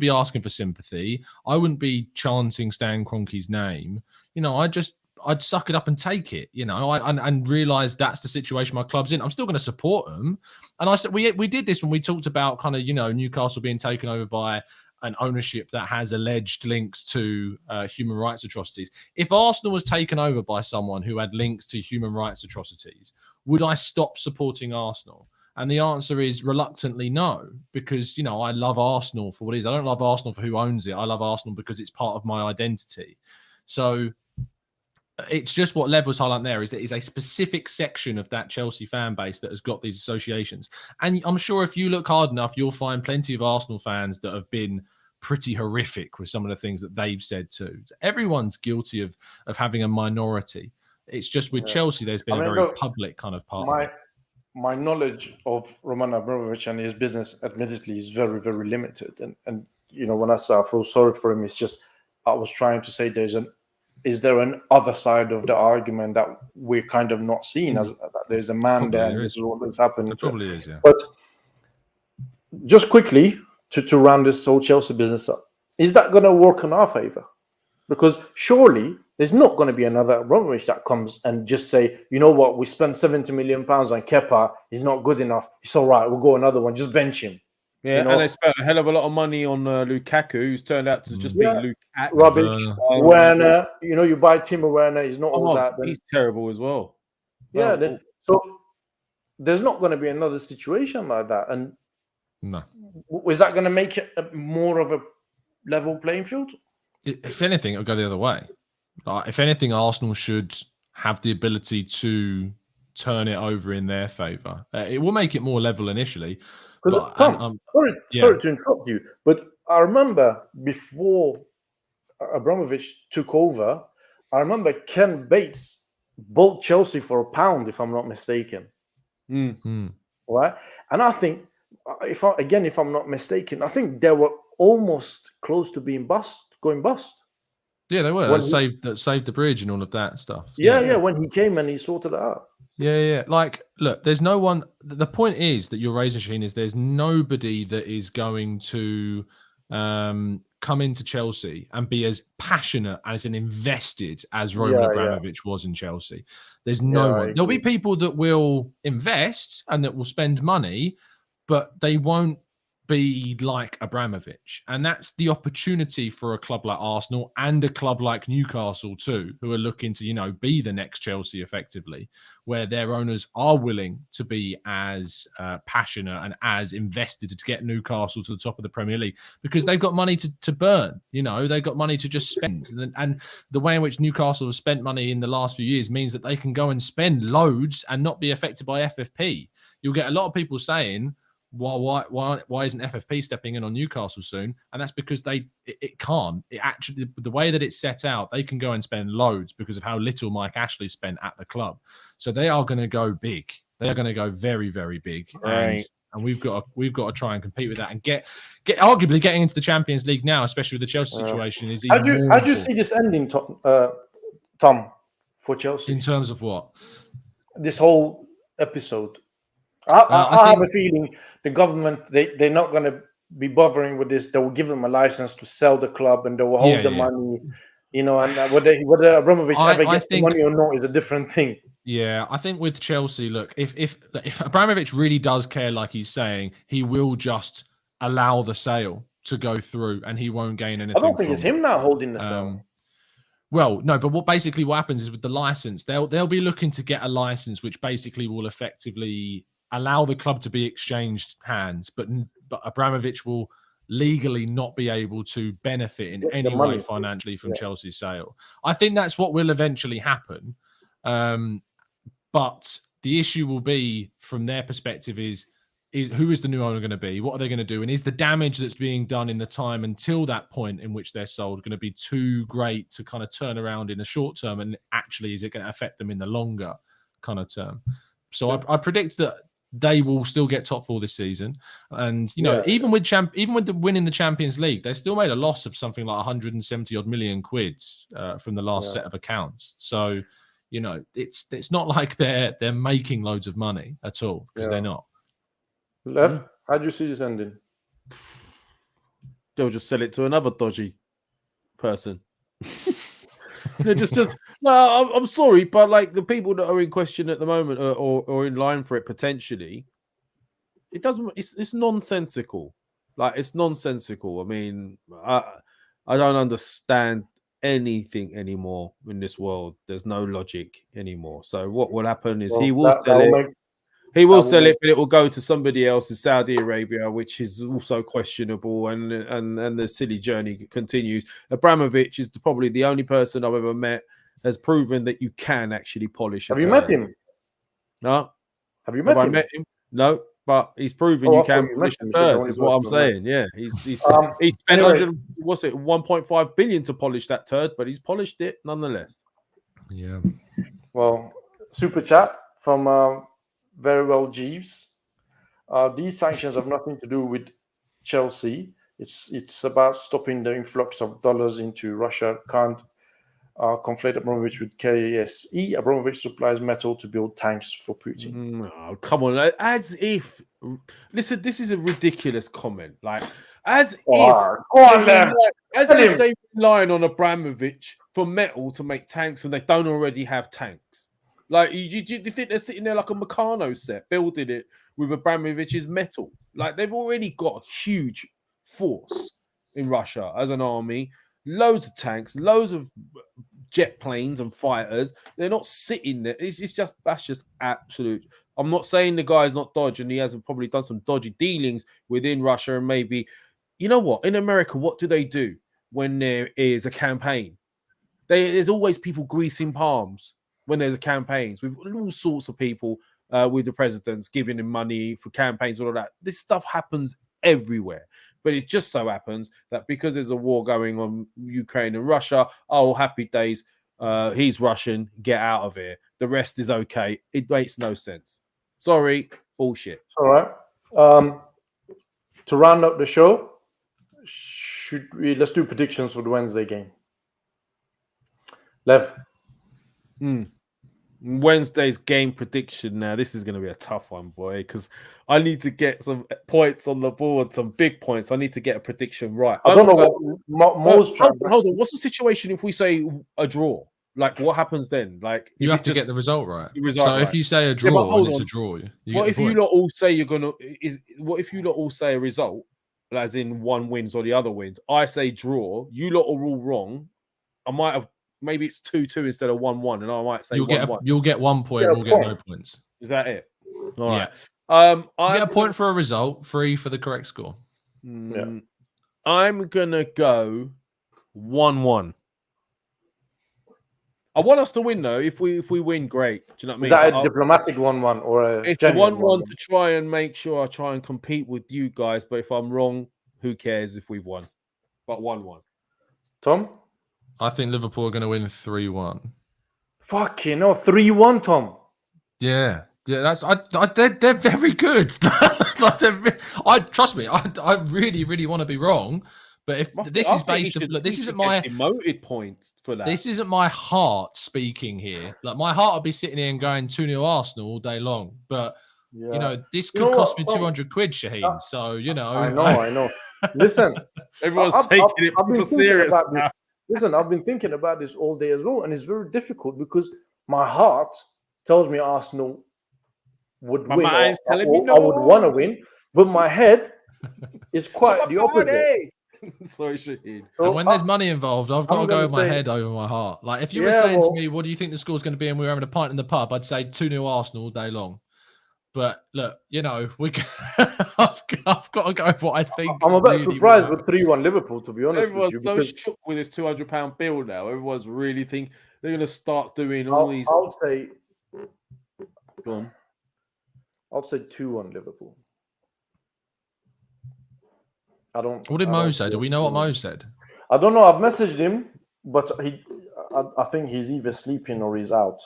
be asking for sympathy. I wouldn't be chanting Stan Kroenke's name. I'd suck it up and take it, and realize that's the situation my club's in. I'm still going to support them. And I said, we did this when we talked about kind of, Newcastle being taken over by an ownership that has alleged links to human rights atrocities. If Arsenal was taken over by someone who had links to human rights atrocities, would I stop supporting Arsenal? And the answer is reluctantly no, because, I love Arsenal for what it is. I don't love Arsenal for who owns it. I love Arsenal because it's part of my identity. So it's just what Lev was highlighting there is that is a specific section of that Chelsea fan base that has got these associations. And I'm sure if you look hard enough, you'll find plenty of Arsenal fans that have been pretty horrific with some of the things that they've said too. Everyone's guilty of having a minority. It's just with Chelsea, there's been a very public kind of part of it.
My knowledge of Roman Abramovich and his business, admittedly, is very, very limited. And when I say I feel sorry for him, it's just I was trying to say is there an other side of the argument that we're kind of not seeing as that there's a man there and this is what is happening.
It probably is, yeah.
But just quickly to round this whole Chelsea business up, is that going to work in our favor? Because surely there's not going to be another Abramovich that comes and just say, you know what, we spent £70 million on Kepa. He's not good enough. It's all right. We'll go another one. Just bench him.
Yeah, and they spent a hell of a lot of money on Lukaku, who's turned out to just be Lukaku.
Rubbish. Werner, you buy Timo Werner. He's not all that.
He's terrible as well.
Yeah. So there's not going to be another situation like that. And
no,
is that going to make it more of a level playing field?
If anything, it'll go the other way. If anything, Arsenal should have the ability to turn it over in their favour. It will make it more level initially.
Because Tom, sorry to interrupt you, but I remember before Abramovich took over, I remember Ken Bates bought Chelsea for £1, if I'm not mistaken.
Mm-hmm.
Right, and I think if I'm not mistaken, I think they were almost close to being going bust.
Yeah, they were. Saved the bridge and all of that stuff.
Yeah. When he came and he sorted it out.
Yeah. Like, look, there's no one. The point is that you're raising, Sheen, is there's nobody that is going to come into Chelsea and be as passionate as and invested as Roman Abramovich was in Chelsea. There's no one. There'll be people that will invest and that will spend money, but they won't be like Abramovich. And that's the opportunity for a club like Arsenal and a club like Newcastle too, who are looking to, be the next Chelsea effectively, where their owners are willing to be as passionate and as invested to get Newcastle to the top of the Premier League, because they've got money to burn. They've got money to just spend. And the way in which Newcastle have spent money in the last few years means that they can go and spend loads and not be affected by FFP. You'll get a lot of people saying, why isn't FFP stepping in on Newcastle soon? And that's because it can't. It actually, the way that it's set out, they can go and spend loads because of how little Mike Ashley spent at the club. So they are going to go big. They are going to go very, very big.
Right.
And we've got to try and compete with that and get arguably getting into the Champions League now, especially with the Chelsea situation. Is
how do you see this ending, Tom, for Chelsea?
In terms of what?
This whole episode. I have a feeling the government, they're not going to be bothering with this. They will give them a license to sell the club and they will hold the money, and whether Abramovich ever gets the money or not is a different thing.
Yeah, I think with Chelsea, look, if Abramovich really does care, like he's saying, he will just allow the sale to go through and he won't gain anything.
I don't think it's him now holding the sale.
Well, no, but what happens is with the license, they'll be looking to get a license which basically will effectively allow the club to be exchanged hands, but Abramovich will legally not be able to benefit in any way financially from Chelsea's sale. I think that's what will eventually happen. But the issue will be, from their perspective, is who is the new owner going to be? What are they going to do? And is the damage that's being done in the time until that point in which they're sold going to be too great to kind of turn around in the short term? And actually, is it going to affect them in the longer kind of term? So I predict that they will still get top four this season, and even with the win in the Champions League, they still made a loss of something like 170 odd million quid from the last set of accounts. So it's not like they're making loads of money at all, because they're not.
Lev, how do you see this ending?
They'll just sell it to another dodgy person. No, I'm sorry, but like the people that are in question at the moment or in line for it potentially, it's nonsensical. Like, it's nonsensical. I mean, I don't understand anything anymore in this world. There's no logic anymore. So what will happen is he will sell it. He will sell it, but it will go to somebody else in Saudi Arabia, which is also questionable, and the silly journey continues. Abramovich is probably the only person I've ever met has proven that you can actually polish.
Have you met him?
No.
Have you met him?
No, but he's proven you can polish a third, is what I'm saying. Yeah, he's spent 1.5 billion to polish that turd, but he's polished it nonetheless.
Yeah.
Well, super chat from very well Jeeves. These sanctions have nothing to do with Chelsea. It's about stopping the influx of dollars into Russia. Can't conflate Abramovich with KSE. Abramovich supplies metal to build tanks for Putin.
Oh, come on. As if... Listen, this is a ridiculous comment. Like, as if they're relying on Abramovich for metal to make tanks and they don't already have tanks. Like, you think they're sitting there like a Meccano set, building it with Abramovich's metal? Like, they've already got a huge force in Russia as an army, loads of tanks, loads of jet planes and fighters. They're not sitting there. That's just absolute. I'm not saying the guy's not dodgy, and he hasn't probably done some dodgy dealings within Russia, and maybe, you know what? In America, what do when there is a campaign? There's always people greasing palms when there's a campaigns, with all sorts of people with the presidents giving them money for campaigns, all of that. This stuff happens everywhere. But it just so happens that because there's a war going on Ukraine and Russia, oh, happy days, he's Russian, get out of here. The rest is okay. It makes no sense. Sorry, bullshit.
All right. To round up the show, let's do predictions for the Wednesday game. Lev.
Wednesday's game prediction. Now, this is going to be a tough one, boy, because I need to get some points on the board, some big points. I need to get a prediction right.
I don't know what most.
Hold on. What's the situation if we say a draw? Like, what happens then? Like,
you have to get the result right.
If
you say a draw, it's a draw.
What if you not all say you're gonna? What if you not all say a result as in one wins or the other wins. I say draw. You lot are all wrong. I might have, maybe it's 2-2 instead of 1-1, and I might say
You'll
1-1.
you'll get 1 point.
Yeah,
We'll get no points.
Is that it? All
Yeah.
right.
You get a point for a result, 3 for the correct score.
I'm gonna go 1-1. I want us to win though. If we win, great. Do you know what I mean?
Is that a diplomatic 1-1 or a
it's a
genuine
1-1 to try and make sure I try and compete with you guys. But if I'm wrong, who cares if we've won? But 1-1.
Tom?
I think Liverpool are going to win 3-1.
Fucking no, 3-1, Tom.
Yeah, that's they're very good. Like, trust me, I really, really want to be wrong. But if this is based on, look, this isn't my
demoted points for that.
This isn't my heart speaking here. Like my heart would be sitting here and going 2-0 Arsenal all day long. But you know, this could cost me 200 quid, Shaheen. So you know,
I know. Listen,
everyone's taking it serious.
Listen, I've been thinking about this all day as well, and it's very difficult because my heart tells me Arsenal would win. I would want to win, but my head is quite the opposite.
Sorry, Shaheen.
So, and when there's money involved, I've got to go with my head over my heart. Like if you were saying to me, "What do you think the score's going to be?" and we were having a pint in the pub, I'd say 2-0 Arsenal all day long. But look, you know, I've got to go with what I think.
I'm a bit surprised with 3-1 Liverpool, to be honest.
Everyone's so shook with this £200 bill now. Everyone's really think they're going to start doing all these.
I'll say.
Go on.
I'll say 2-1 Liverpool.
What did Mo say? Do we know what Mo said?
I don't know. I've messaged him, but I think he's either sleeping or he's out.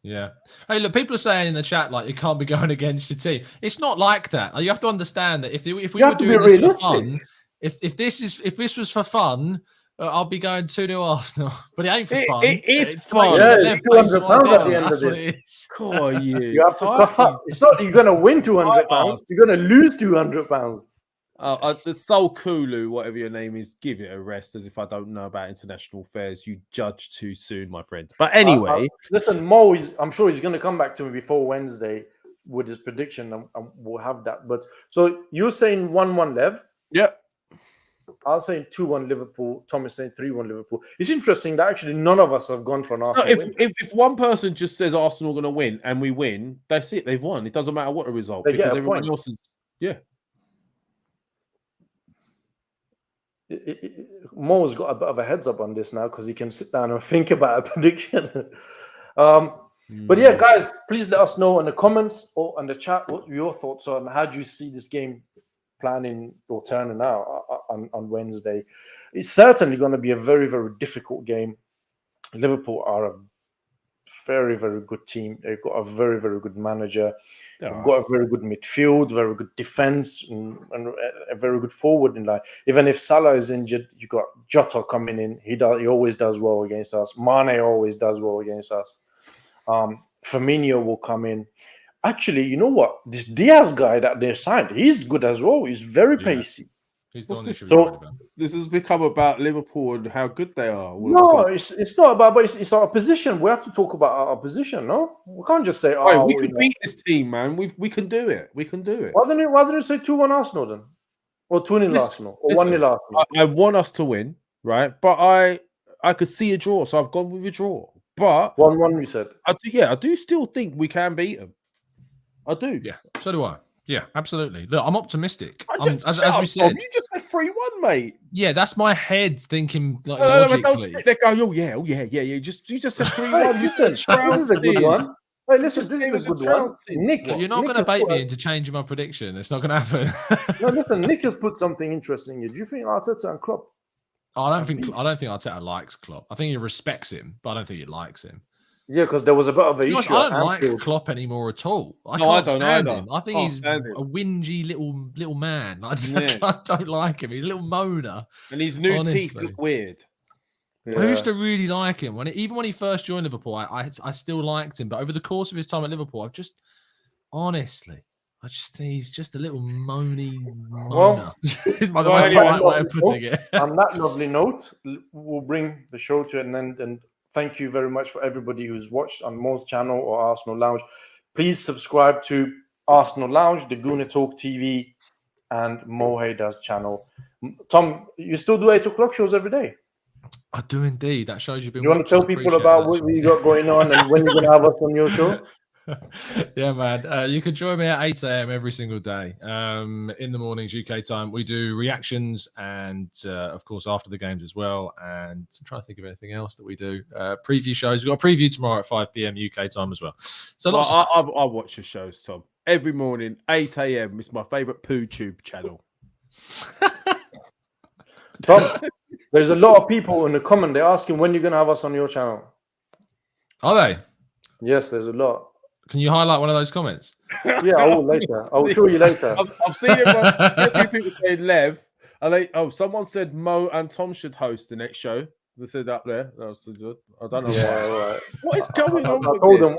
Yeah. Hey, look, people are saying in the chat like you can't be going against your team. It's not like that. You have to understand that if we were doing this for fun, if this was for fun, I'll be going 2-0 Arsenal. But it ain't for fun.
It is fun.
Yeah, it's £200 at the end of this.
Oh,
you have to tough up. It's not you're going to win £200. You're going to lose £200.
The Soul Kulu, whatever your name is, give it a rest. As if I don't know about international affairs. You judge too soon, my friend. But anyway,
listen, Mo I'm sure he's going to come back to me before Wednesday with his prediction, and we'll have that. But so you're saying 1-1 Lev?
Yep.
I'll say 2-1 Liverpool. Tom is saying 3-1 Liverpool. It's interesting that actually none of us have gone for an Arsenal win.
If one person just says Arsenal are going to win and we win, that's it. They've won. It doesn't matter what the result because everyone else is. Yeah.
Mo's got a bit of a heads up on this now because he can sit down and think about a prediction. But yeah, guys, please let us know in the comments or in the chat what your thoughts are and how do you see this game planning or turning out on Wednesday. It's certainly going to be a very, very difficult game. Liverpool are a very, very good team. They've got a very, very good manager. They've got a very good midfield, very good defense, and a very good forward in line. Even if Salah is injured, you got Jota coming in. He always does well against us. Mane always does well against us. Firmino will come in. Actually, you know what? This Diaz guy that they signed, he's good as well. He's very pacey.
This has become about Liverpool and how good they are.
No, it's not about, but it's our position. We have to talk about our position, no? We can't just say,
we can beat this team, man. We can do it. We can do it.
Why didn't you say 2-1 Arsenal then? Or 2-0 Arsenal? Or 1-0 Arsenal?
I want us to win, right? But I could see a draw, so I've gone with a draw. But
1-1, you said.
I do still think we can beat them. I do.
Yeah, so do I. Yeah, absolutely. Look, I'm optimistic.
As we said, you just said 3-1, mate.
Yeah, that's my head thinking like logically.
Don't sit there go, oh yeah. You just said 3-1.
This is a good one. Hey, listen, this is a good one. Nick,
you're not going to bait me into changing my prediction. It's not going to happen.
No, listen, Nick has put something interesting here. Do you think Arteta and Klopp?
I don't think Arteta likes Klopp. I think he respects him, but I don't think he likes him.
Yeah, because there was a bit of an issue.
I don't like Klopp anymore at all. I can't stand him. I think he's a whingy little man. I don't like him. He's a little moaner.
And his new teeth look weird.
Yeah. I used to really like him. Even when he first joined Liverpool, I still liked him. But over the course of his time at Liverpool, I just think he's just a little moaner.
Well,
is my polite way of putting it.
On that lovely note, we'll bring the show to an end. And thank you very much for everybody who's watched on Mo's channel or Arsenal Lounge. Please subscribe to Arsenal Lounge, the Gooner Talk TV and Mo Haydar's channel. Tom, you still do 8 o'clock shows every day?
I do indeed. That shows you've been.
Do you want to tell people about what you got going on and when you're going to have us on your show?
Yeah, man. You can join me at 8 a.m. every single day. In the mornings, UK time. We do reactions and, of course, after the games as well. And I'm trying to think of anything else that we do. Preview shows. We've got a preview tomorrow at 5 p.m. UK time as well. So
I watch your shows, Tom. Every morning, 8 a.m. It's my favourite poo tube channel.
Tom, there's a lot of people in the comment. They're asking when you're going to have us on your channel.
Are they?
Yes, there's a lot.
Can you highlight one of those comments?
Yeah, I will later. I'll show you later.
I've seen it. A few people saying Lev. Someone said Mo and Tom should host the next show. They said up there. I don't know why.
Right.
What is going on?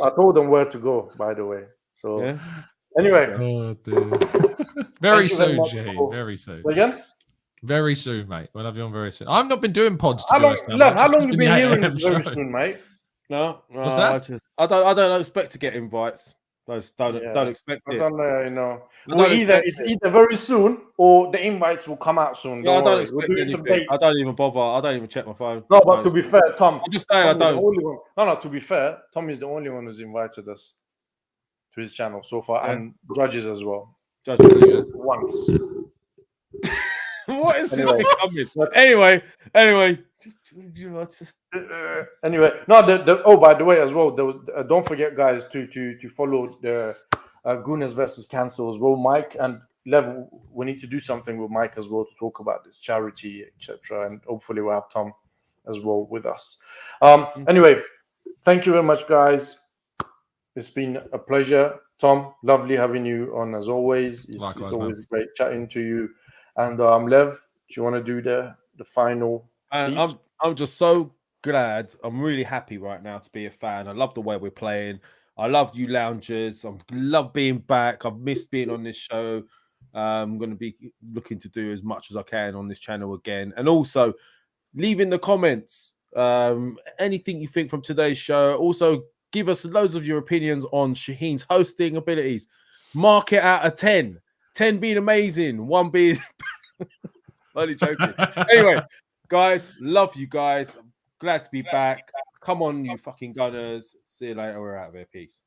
I told them where to go, by the way. So
yeah.
Anyway.
Oh, dear. Very soon, Shaheen. Very soon.
Again?
Very soon, mate. We'll have you on very soon. I've not been doing pods.
How long have you been hearing this very soon, mate?
No,
what's that?
I don't expect to get invites. Don't expect it.
I don't know, you know. It's either very soon or the invites will come out soon.
Yeah, I don't expect anything. I don't even bother. I don't even check my phone.
No, but to be fair, Tom.
I'm just saying I don't.
No, to be fair, Tom is the only one who's invited us to his channel so far, and Judges as well.
Judges
once.
What is this becoming? Anyway,
anyway. No, by the way, as well, don't forget, guys, to follow the Gunners versus Cancel as well. Mike and Lev, we need to do something with Mike as well to talk about this charity, etc. And hopefully we'll have Tom as well with us. Anyway, thank you very much, guys. It's been a pleasure, Tom. Lovely having you on as always. It's always great chatting to you. And Lev, do you want to do the final?
I'm just so glad. I'm really happy right now to be a fan. I love the way we're playing. I love you loungers. I love being back. I've missed being on this show. I'm going to be looking to do as much as I can on this channel again. And also, leave in the comments anything you think from today's show. Also, give us loads of your opinions on Shaheen's hosting abilities. Mark it out of 10. 10 being amazing, 1 being only joking. Anyway, guys, love you guys. I'm glad to be back. Come on, you fucking Gunners. See you later. We're out of here. Peace.